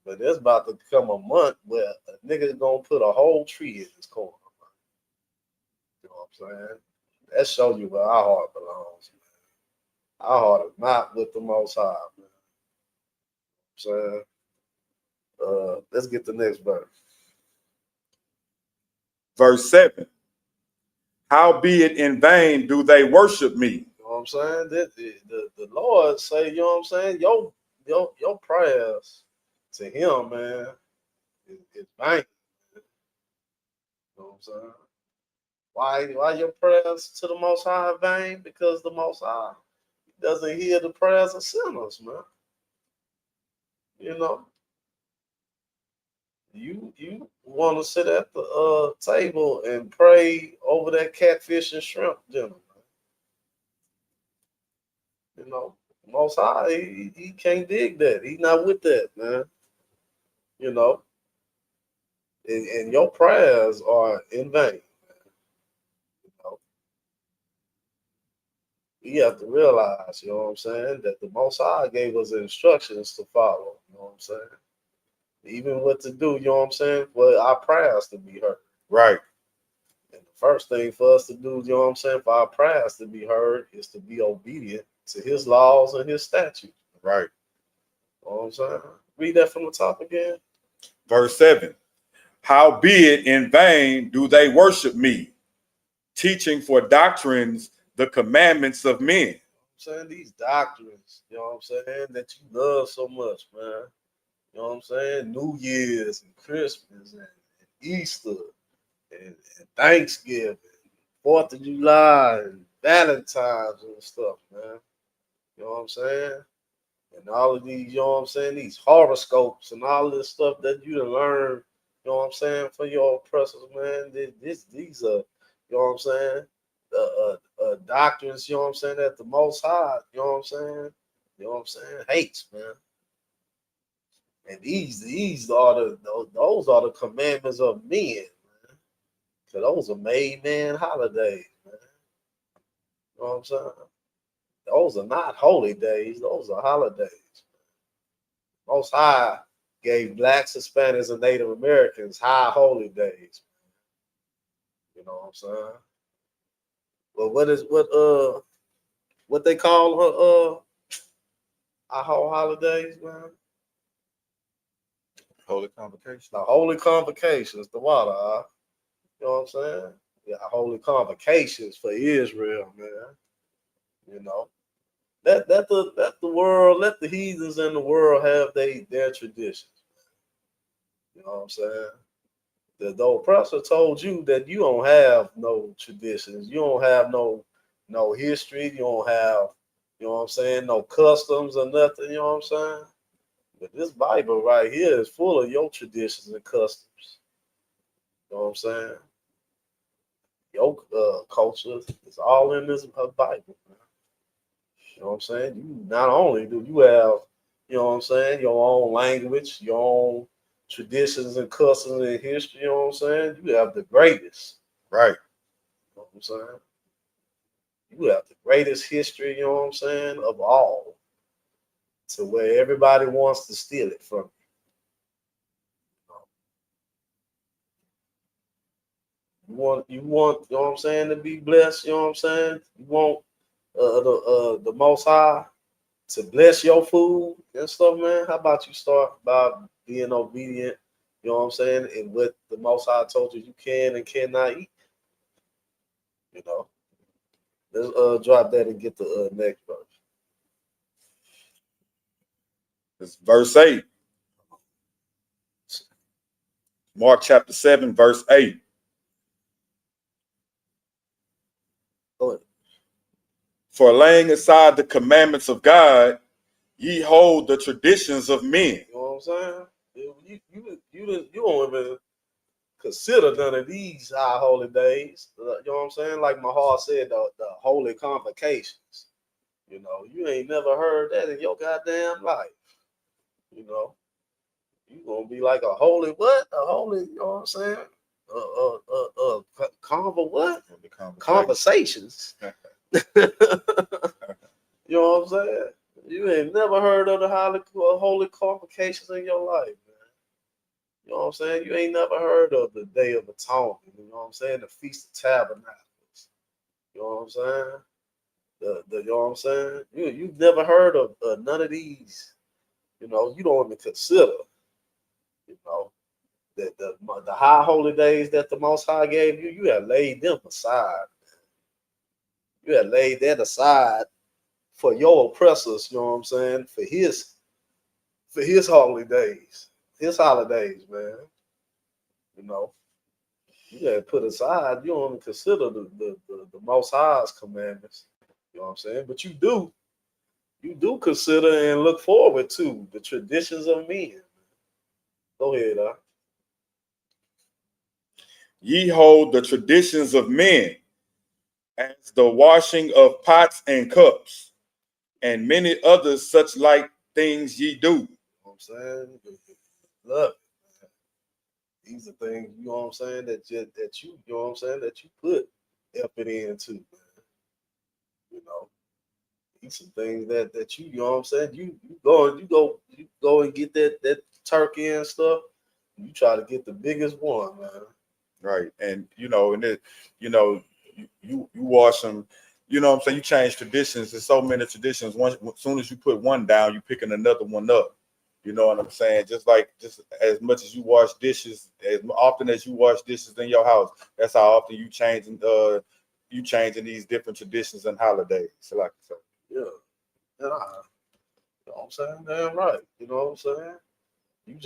Speaker 1: But there's about to come a month where a nigga gonna put a whole tree in his corner. You know what I'm saying? That shows you where our heart belongs, man. Our heart is not with the Most High, man. You know what I'm saying? Let's get the next verse.
Speaker 2: Verse 7. Howbeit in vain do they worship me.
Speaker 1: You know what I'm saying? The Lord say, you know what I'm saying? Your prayers to him, man, is vain. You know what I'm saying? Why your prayers to the Most High are vain? Because the Most High doesn't hear the prayers of sinners, man. You know, you want to sit at the table and pray over that catfish and shrimp dinner, man. You know, Most High, he can't dig that. He's not with that, man. You know, and your prayers are in vain. You know, you have to realize, you know what I'm saying, that the Most High gave us instructions to follow. You know what I'm saying? Even what to do, you know what I'm saying, for our prayers to be heard.
Speaker 2: Right.
Speaker 1: And the first thing for us to do, you know what I'm saying, for our prayers to be heard is to be obedient to his laws and his statutes.
Speaker 2: Right.
Speaker 1: You know what I'm saying? Read that from the top again.
Speaker 2: Verse 7. Howbeit in vain do they worship me, teaching for doctrines the commandments of men.
Speaker 1: You know what I'm saying? These doctrines, you know what I'm saying, that you love so much, man. You know what I'm saying? New Year's and Christmas and Easter and Thanksgiving, 4th of July and Valentine's and stuff, man. You know what I'm saying? And all of these, you know what I'm saying, these horoscopes and all this stuff that you done learn, you know what I'm saying, for your oppressors, man. These are, you know what I'm saying, doctrines, you know what I'm saying, that the Most High, you know what I'm saying, hates, man. And these are those are the commandments of men, man. Cause those are made man holidays, man. You know what I'm saying? Those are not holy days, those are holidays. Most High gave blacks, Hispanics, and Native Americans high holy days. You know what I'm saying? But what they call our whole holidays, man?
Speaker 2: Holy convocation.
Speaker 1: The holy convocations, the water, you know what I'm saying? Yeah, holy convocations for Israel, man. You know. Let the world, let the heathens in the world have their traditions. You know what I'm saying? The oppressor told you that you don't have no traditions, you don't have no history, you don't have, you know what I'm saying, no customs or nothing, you know what I'm saying? But this Bible right here is full of your traditions and customs. You know what I'm saying? Your culture is all in this Bible, man. You know what I'm saying? You not only do you have, you know what I'm saying, your own language, your own traditions and customs and history, you know what I'm saying? You have the greatest.
Speaker 2: Right.
Speaker 1: You know what I'm saying? You have the greatest history, you know what I'm saying, of all. To where everybody wants to steal it from you. You know what I'm saying, to be blessed, you know what I'm saying? You want the most high to bless your food and stuff, man. How about you start by being obedient, you know what I'm saying, and what the most high told you can and cannot eat, you know. Let's drop that and get the next verse.
Speaker 2: It's verse 8. Mark chapter 7, verse 8.
Speaker 1: Go ahead.
Speaker 2: For laying aside the commandments of God, ye hold the traditions of men.
Speaker 1: You know what I'm saying? You don't even consider none of these high holy days. You know what I'm saying? Like my heart said, the holy convocations. You know, you ain't never heard that in your goddamn life. You know, you gonna be like a holy what? A holy, you know what I'm saying? Convo what? Conversations. You know what I'm saying? You ain't never heard of the holy convocations in your life, man. You know what I'm saying? You ain't never heard of the Day of Atonement. You know what I'm saying? The Feast of Tabernacles. You know what I'm saying? You know what I'm saying? You've never heard of none of these. You know, you don't even consider. You know that the high holy days that the Most High gave you, you have laid them aside. You have laid that aside for your oppressors. You know what I'm saying? For his holidays, man. You know, you gotta put aside. You don't even consider the Most High's commandments. You know what I'm saying? But you do consider and look forward to the traditions of men. Go ahead,
Speaker 2: Ye hold the traditions of men, as the washing of pots and cups, and many others such like things ye do.
Speaker 1: You know what I'm saying? Look, these are things, you know what I'm saying, that you know what I'm saying, that you put effort into, man. You know, these some things that you know what I'm saying, you go and get that turkey and stuff. You try to get the biggest one, man.
Speaker 2: Right. And you wash them, you know what I'm saying? You change traditions. There's so many traditions. Once as soon as you put one down, you're picking another one up. You know what I'm saying? Just as much as you wash dishes, as often as you wash dishes in your house, that's how often you changing these different traditions and holidays. So like I said.
Speaker 1: Yeah. Yeah. You know what I'm saying? Damn right. You know what I'm saying? You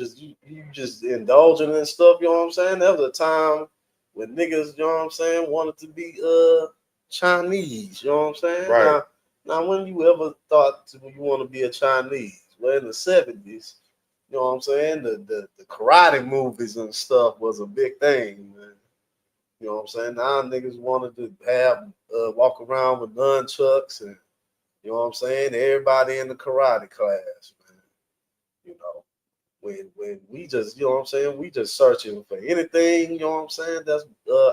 Speaker 1: just indulging in stuff, you know what I'm saying? There was a time when niggas, you know what I'm saying, wanted to be Chinese, you know what I'm saying?
Speaker 2: Right.
Speaker 1: Now when you ever thought you want to be a Chinese? Well, in the 70s, you know what I'm saying? The karate movies and stuff was a big thing, man. You know what I'm saying? Now niggas wanted to have walk around with nunchucks and you know what I'm saying? Everybody in the karate class, man. You know. When we just, you know what I'm saying, we just searching for anything, you know what I'm saying, that's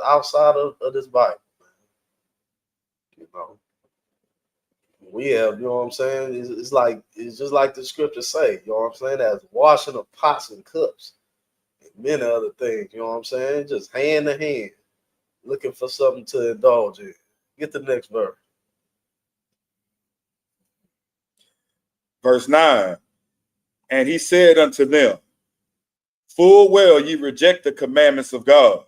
Speaker 1: outside of this Bible, man. You know, we have, you know what I'm saying, it's just like the scriptures say, you know what I'm saying, as washing of pots and cups and many other things, you know what I'm saying, just hand to hand, looking for something to indulge in. Get the next verse.
Speaker 2: Verse 9. And he said unto them, full well ye reject the commandments of God,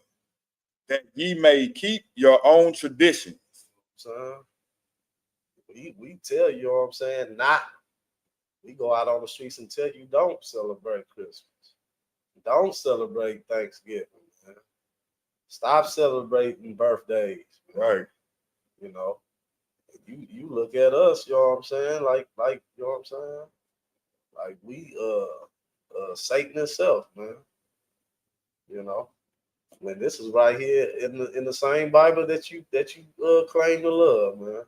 Speaker 2: that ye may keep your own traditions.
Speaker 1: Son, we tell you, you know what I'm saying, not. We go out on the streets and tell you don't celebrate Christmas. Don't celebrate Thanksgiving, man. Stop celebrating birthdays, man.
Speaker 2: Right.
Speaker 1: You know, you look at us, you know what I'm saying? Like you know what I'm saying? Like we Satan itself, man. You know, when this is right here in the same Bible that you claim to love, man.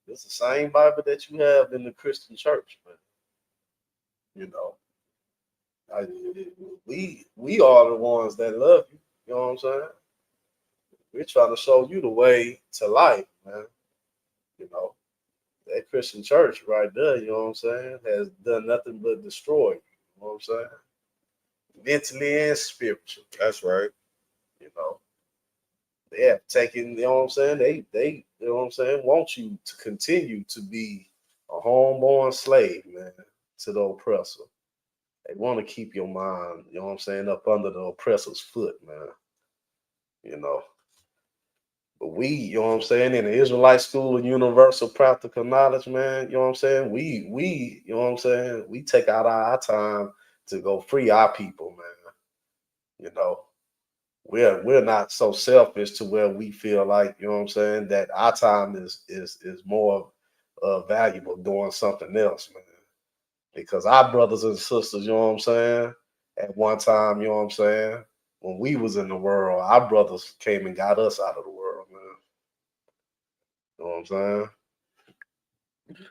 Speaker 1: It's the same Bible that you have in the Christian church, man. You know, we are the ones that love you. You know what I'm saying? We're trying to show you the way to life, man. You know, that Christian church right there, you know what I'm saying, has done nothing but destroy you. You know what I'm saying? Mentally and spiritually.
Speaker 2: That's right.
Speaker 1: You know, they have taken, you know what I'm saying? They you know what I'm saying, want you to continue to be a homeborn slave, man, to the oppressor. They want to keep your mind, you know what I'm saying, up under the oppressor's foot, man. You know. But we, you know what I'm saying, in the Israelite School of Universal Practical Knowledge, man, you know what I'm saying? You know what I'm saying, we take out our time to go free our people, man. You know. We're not so selfish to where we feel like, you know what I'm saying, that our time is more valuable doing something else, man. Because our brothers and sisters, you know what I'm saying, at one time, you know what I'm saying, when we was in the world, our brothers came and got us out of the world, man. You know what I'm saying?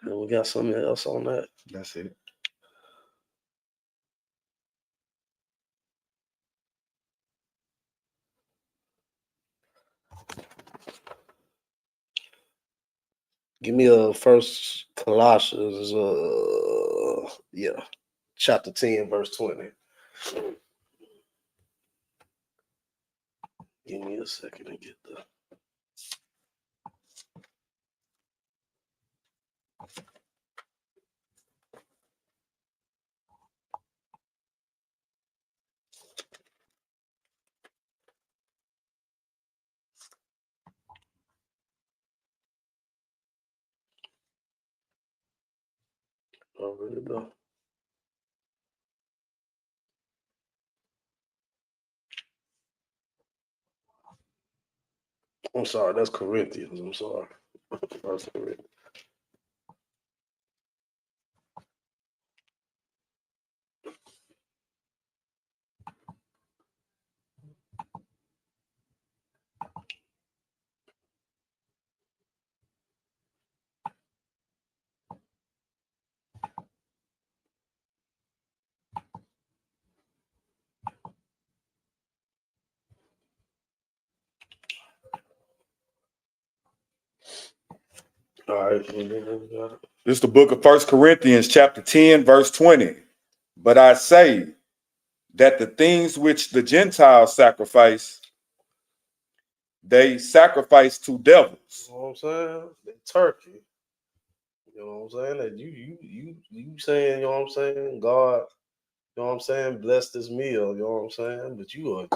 Speaker 1: And we got something else on that.
Speaker 2: That's it.
Speaker 1: Give me a First Colossians, chapter 10, verse 20. Give me a second to get there. Oh, really though? I'm sorry, that's Corinthians. I'm sorry. First Corinthians. All right.
Speaker 2: This is the book of 1 Corinthians, chapter 10, verse 20. But I say that the things which the Gentiles sacrifice, they sacrifice to devils.
Speaker 1: You know what I'm saying? That turkey. You know what I'm saying? That you saying, you know what I'm saying? God, you know what I'm saying, bless this meal, you know what I'm saying? But you are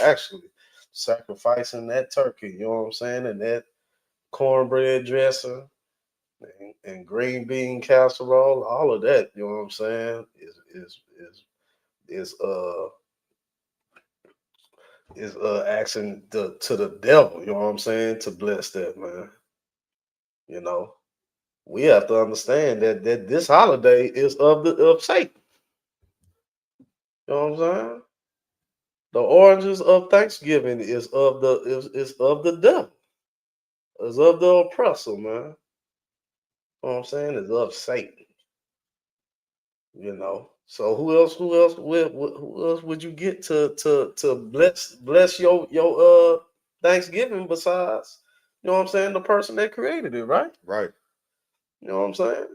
Speaker 1: actually sacrificing that turkey, you know what I'm saying, and that cornbread dressing and green bean casserole, all of that, you know what I'm saying, is asking to the devil, you know what I'm saying, to bless that, man. You know, we have to understand that this holiday is of Satan. You know what I'm saying? The oranges of Thanksgiving is of the devil, is of the oppressor, man. You know what I'm saying? Is of Satan. You know. So who else would you get to bless your Thanksgiving besides, you know what I'm saying, the person that created it, right?
Speaker 2: Right.
Speaker 1: You know what I'm saying?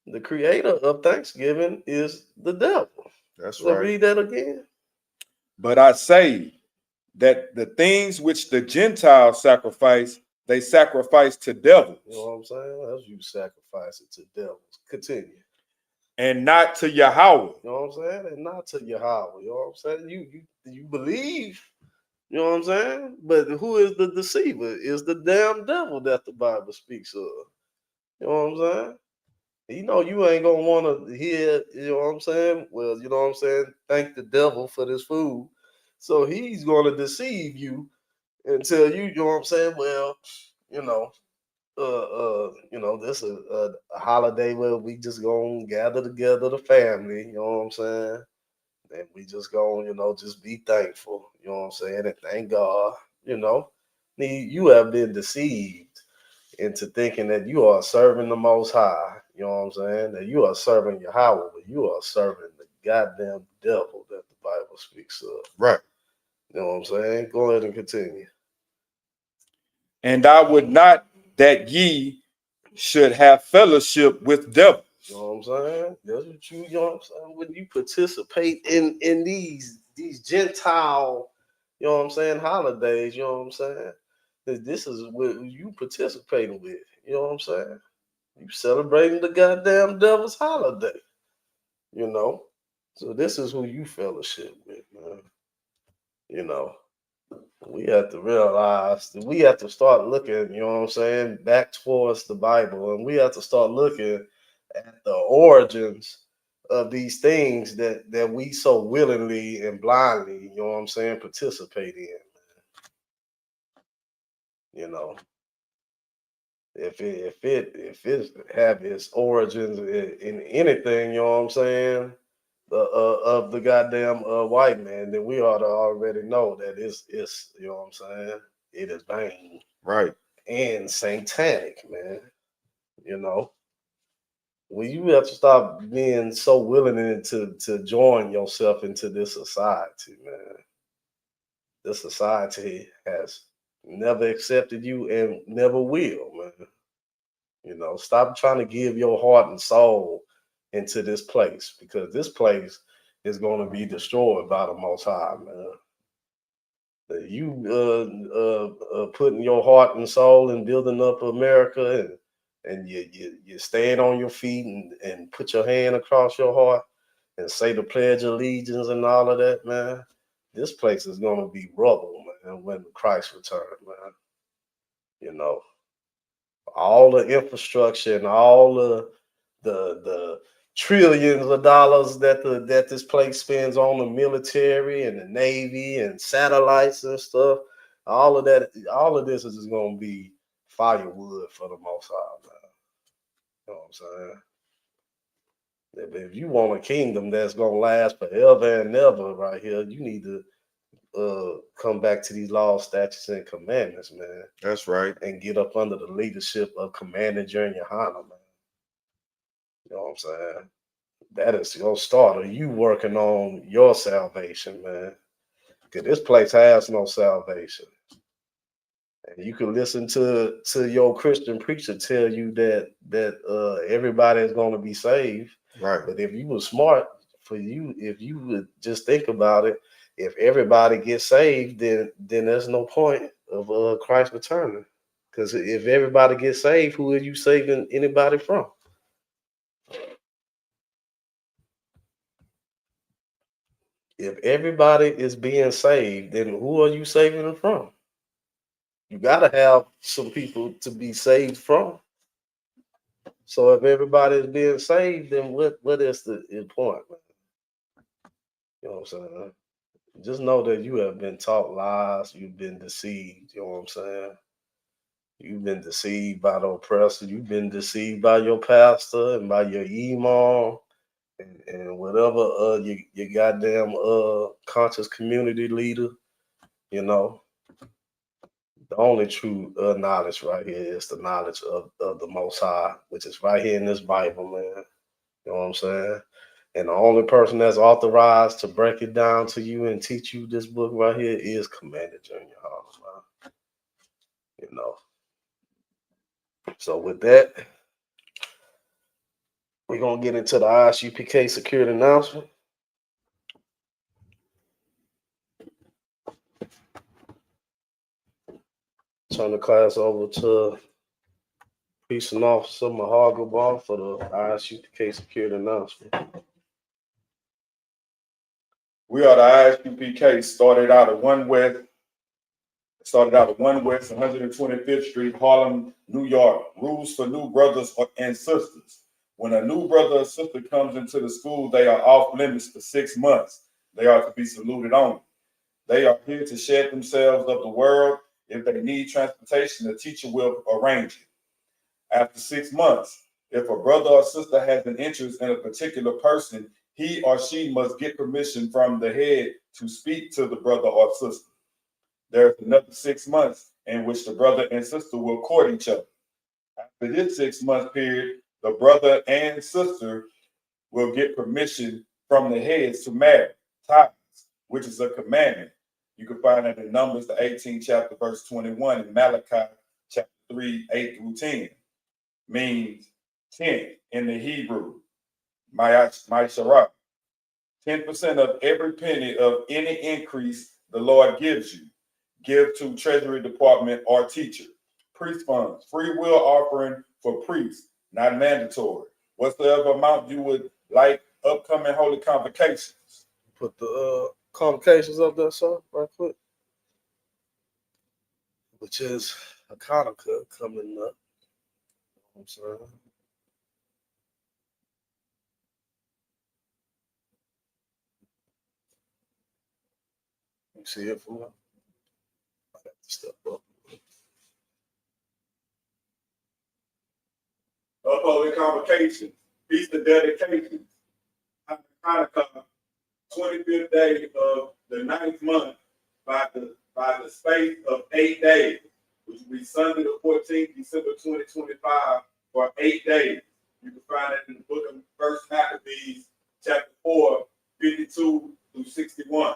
Speaker 1: The creator of Thanksgiving is the devil.
Speaker 2: That's
Speaker 1: So
Speaker 2: right.
Speaker 1: read that again.
Speaker 2: But I say that the things which the Gentiles sacrifice, they sacrifice to devils.
Speaker 1: You know what I'm saying? That's you sacrifice it to devils. Continue.
Speaker 2: And not to Yahweh.
Speaker 1: You know what I'm saying? And not to Yahweh. You know what I'm saying? You believe, you know what I'm saying? But who is the deceiver? Is the damn devil that the Bible speaks of. You know what I'm saying? You know you ain't gonna want to hear, you know what I'm saying? Well, you know what I'm saying? Thank the devil for this food. So he's gonna deceive you and tell you, you know what I'm saying? Well, you know, this is a holiday where we just gonna gather together the family, you know what I'm saying? And we just gonna, just be thankful, you know what I'm saying? And thank God, you know. You have been deceived into thinking that you are serving the Most High, you know what I'm saying, that you are serving Yahweh, but you are serving the goddamn devil that the Bible speaks of.
Speaker 2: Right.
Speaker 1: You know what I'm saying? Go ahead and continue.
Speaker 2: And I would not that ye should have fellowship with devils.
Speaker 1: You know what I'm saying? That's what you know what I'm saying? When you participate in these Gentile, you know what I'm saying, holidays, you know what I'm saying? This is what you participating with. You know what I'm saying? You celebrating the goddamn devil's holiday. You know? So this is who you fellowship with, man. You know. We have to realize that we have to start looking, you know what I'm saying, back towards the Bible, and we have to start looking at the origins of these things that we so willingly and blindly, you know what I'm saying, participate in. You know, if it have its origins in anything, you know what I'm saying, of the goddamn white man, then we ought to already know that it's you know what I'm saying, it is vain,
Speaker 2: right,
Speaker 1: and satanic, man. You know, when you have to stop being so willing to join yourself into this society, man. This society has never accepted you and never will, man. You know, stop trying to give your heart and soul into this place, because this place is going to be destroyed by the Most High, man. You putting your heart and soul in building up America, and you stand on your feet and put your hand across your heart and say the Pledge of Allegiance and all of that, man. This place is going to be rubble, man, when Christ returns, man. You know, all the infrastructure and all the trillions of dollars that this place spends on the military and the Navy and satellites and stuff. All of this is just gonna be firewood for the Most High, man. You know what I'm saying? If you want a kingdom that's gonna last forever and ever, right here, you need to come back to these laws, statutes, and commandments, man.
Speaker 2: That's right.
Speaker 1: And get up under the leadership of Commander Junior Hanna, man. You know what I'm saying? That is your start of you working on your salvation, man. Because this place has no salvation. And you can listen to your Christian preacher tell you that everybody is going to be saved.
Speaker 2: Right.
Speaker 1: But if you were smart, if you would just think about it, if everybody gets saved, then there's no point of Christ returning. Because if everybody gets saved, who are you saving anybody from? If everybody is being saved, then who are you saving them from? You got to have some people to be saved from. So if everybody is being saved, then what is the point, man? You know what I'm saying? Just know that you have been taught lies. You've been deceived. You know what I'm saying? You've been deceived by the oppressor. You've been deceived by your pastor and by your imam and whatever your goddamn conscious community leader. You know, the only true knowledge right here is the knowledge of the Most High, which is right here in this Bible, man. You know what I'm saying? And the only person that's authorized to break it down to you and teach you this book right here is Commander Junior Hall, man. You know. So with that, we're gonna get into the ISUPK security announcement. Turn the class over to Peace Officer Mahaga Ball for the ISUPK security announcement.
Speaker 2: We are the ISUPK, started out at 1 West 125th Street, Harlem, New York. Rules for new brothers and sisters. When a new brother or sister comes into the school, they are off limits for 6 months. They are to be saluted only. They are here to shed themselves of the world. If they need transportation, the teacher will arrange it. After 6 months, if a brother or sister has an interest in a particular person, he or she must get permission from the head to speak to the brother or sister. There's another 6 months in which the brother and sister will court each other. After this 6 month period, the brother and sister will get permission from the heads to marry, tithes, which is a commandment. You can find it in Numbers, the 18th chapter, verse 21, and Malachi chapter 3, 8 through 10. Means 10 in the Hebrew, Ma'asharah. 10% of every penny of any increase the Lord gives you. Give to Treasury Department or teacher. Priest funds, free will offering for priests, not mandatory. Whatsoever amount you would like upcoming holy convocations.
Speaker 1: Put the convocations up there, sir, right quick. Which is a Hanukkah coming up. I'm sorry. You see it for? I got to step up.
Speaker 2: Holy convocation, feast of dedication, Hanukkah, 25th day of the 9th month by the space of 8 days, which will be Sunday the 14th, December 2025, for 8 days. You can find it in the book of First Maccabees, chapter 4, 52 through 61.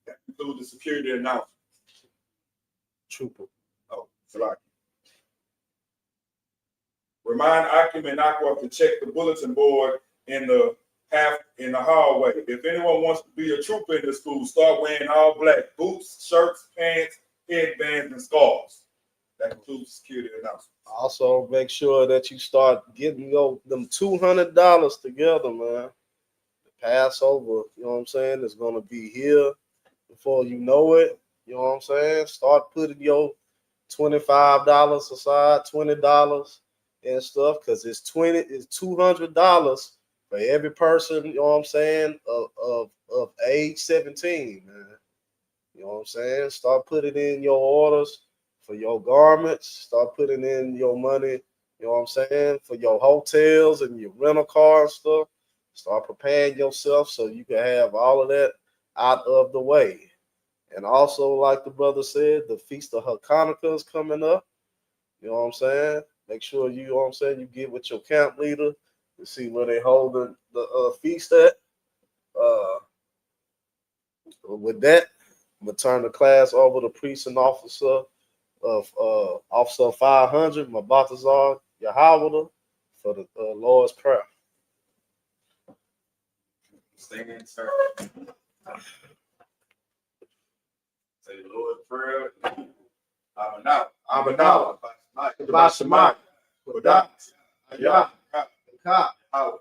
Speaker 2: That includes the security announcement.
Speaker 1: Trooper.
Speaker 2: Oh, Salaki. Remind Akim and Aqua to check the bulletin board in the hallway. If anyone wants to be a trooper in the school, start wearing all black boots, shirts, pants, headbands, and scarves. That includes security announcements.
Speaker 1: Also, make sure that you start getting them $200 together, man. The Passover, you know what I'm saying, is gonna be here before you know it. You know what I'm saying? Start putting your $25 aside, $20 and stuff, because it's $200 for every person, you know what I'm saying, of age 17, man. You know what I'm saying? Start putting in your orders for your garments. Start putting in your money, you know what I'm saying, for your hotels and your rental car and stuff. Start preparing yourself so you can have all of that out of the way. And also, like the brother said, the Feast of Hanukkah is coming up. You know what I'm saying? Make sure you know what I'm saying, you get with your camp leader to see where they holding the feast at. With that, I'm gonna turn the class over to priest and officer of Officer 500, Mabatazar Yahawada, for the Lord's Prayer.
Speaker 2: Stand, sir. Say the Lord's Prayer. Abanawa. Bashamai. Kodak. Ayah. Ka.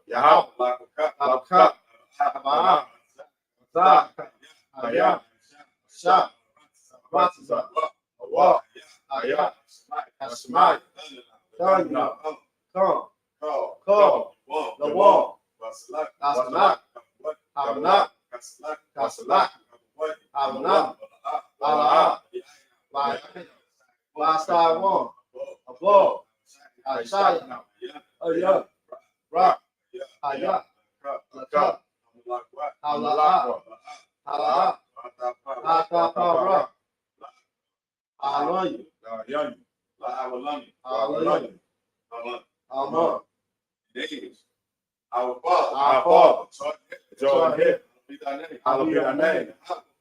Speaker 2: Yahweh. Laka. Abba. Zaka. Ayah. Shah. Batza. Awa. Ayah. Ashmai. Kanya. Come. Call. The wall. Asalak. Abnak. Kasalak. Abnak. Allah. Last I won. Above. Ashaya. Ayah. Rock. Ayah. Laka. Allah. Allah. Atapara. I love you. Amen. Our Father, joy in heaven, hallowed be thy name.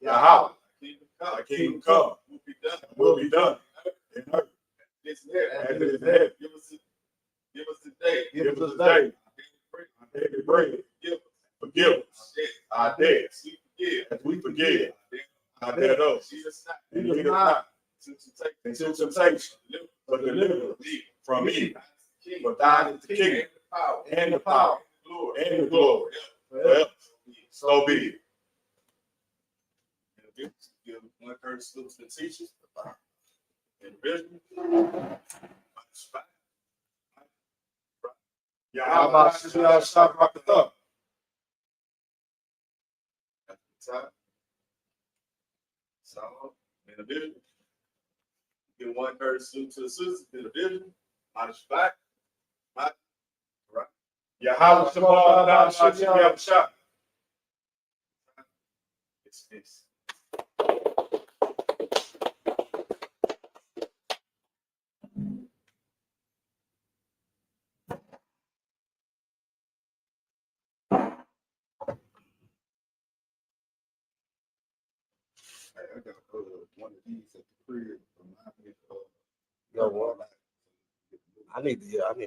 Speaker 2: Yahweh, thy kingdom come, will be done in earth as it is in heaven. Give us this day our daily bread. Forgive us our debts, as we forgive our debtors. Lead us not into temptation, but deliver us from evil. For thine is the kingdom, and the power, and the glory. Forever. So be it. Give one curse students and teachers. Individual. Yeah, how about you stop rock the thumb? So, individual. Give one curse student to the sisters. Individual. Honest back. Right. Yeah, how was the ball down? Shot. It's I got one of these at the crib. Remind me of
Speaker 1: Yo, what? I need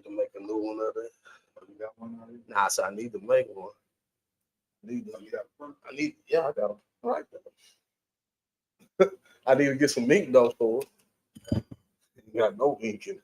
Speaker 1: to make a new one of that.
Speaker 2: You got one already?
Speaker 1: Nah, so I need to make one.
Speaker 2: You got one?
Speaker 1: Yeah, I got them right there. I need to get some ink though for it. You got no ink in it.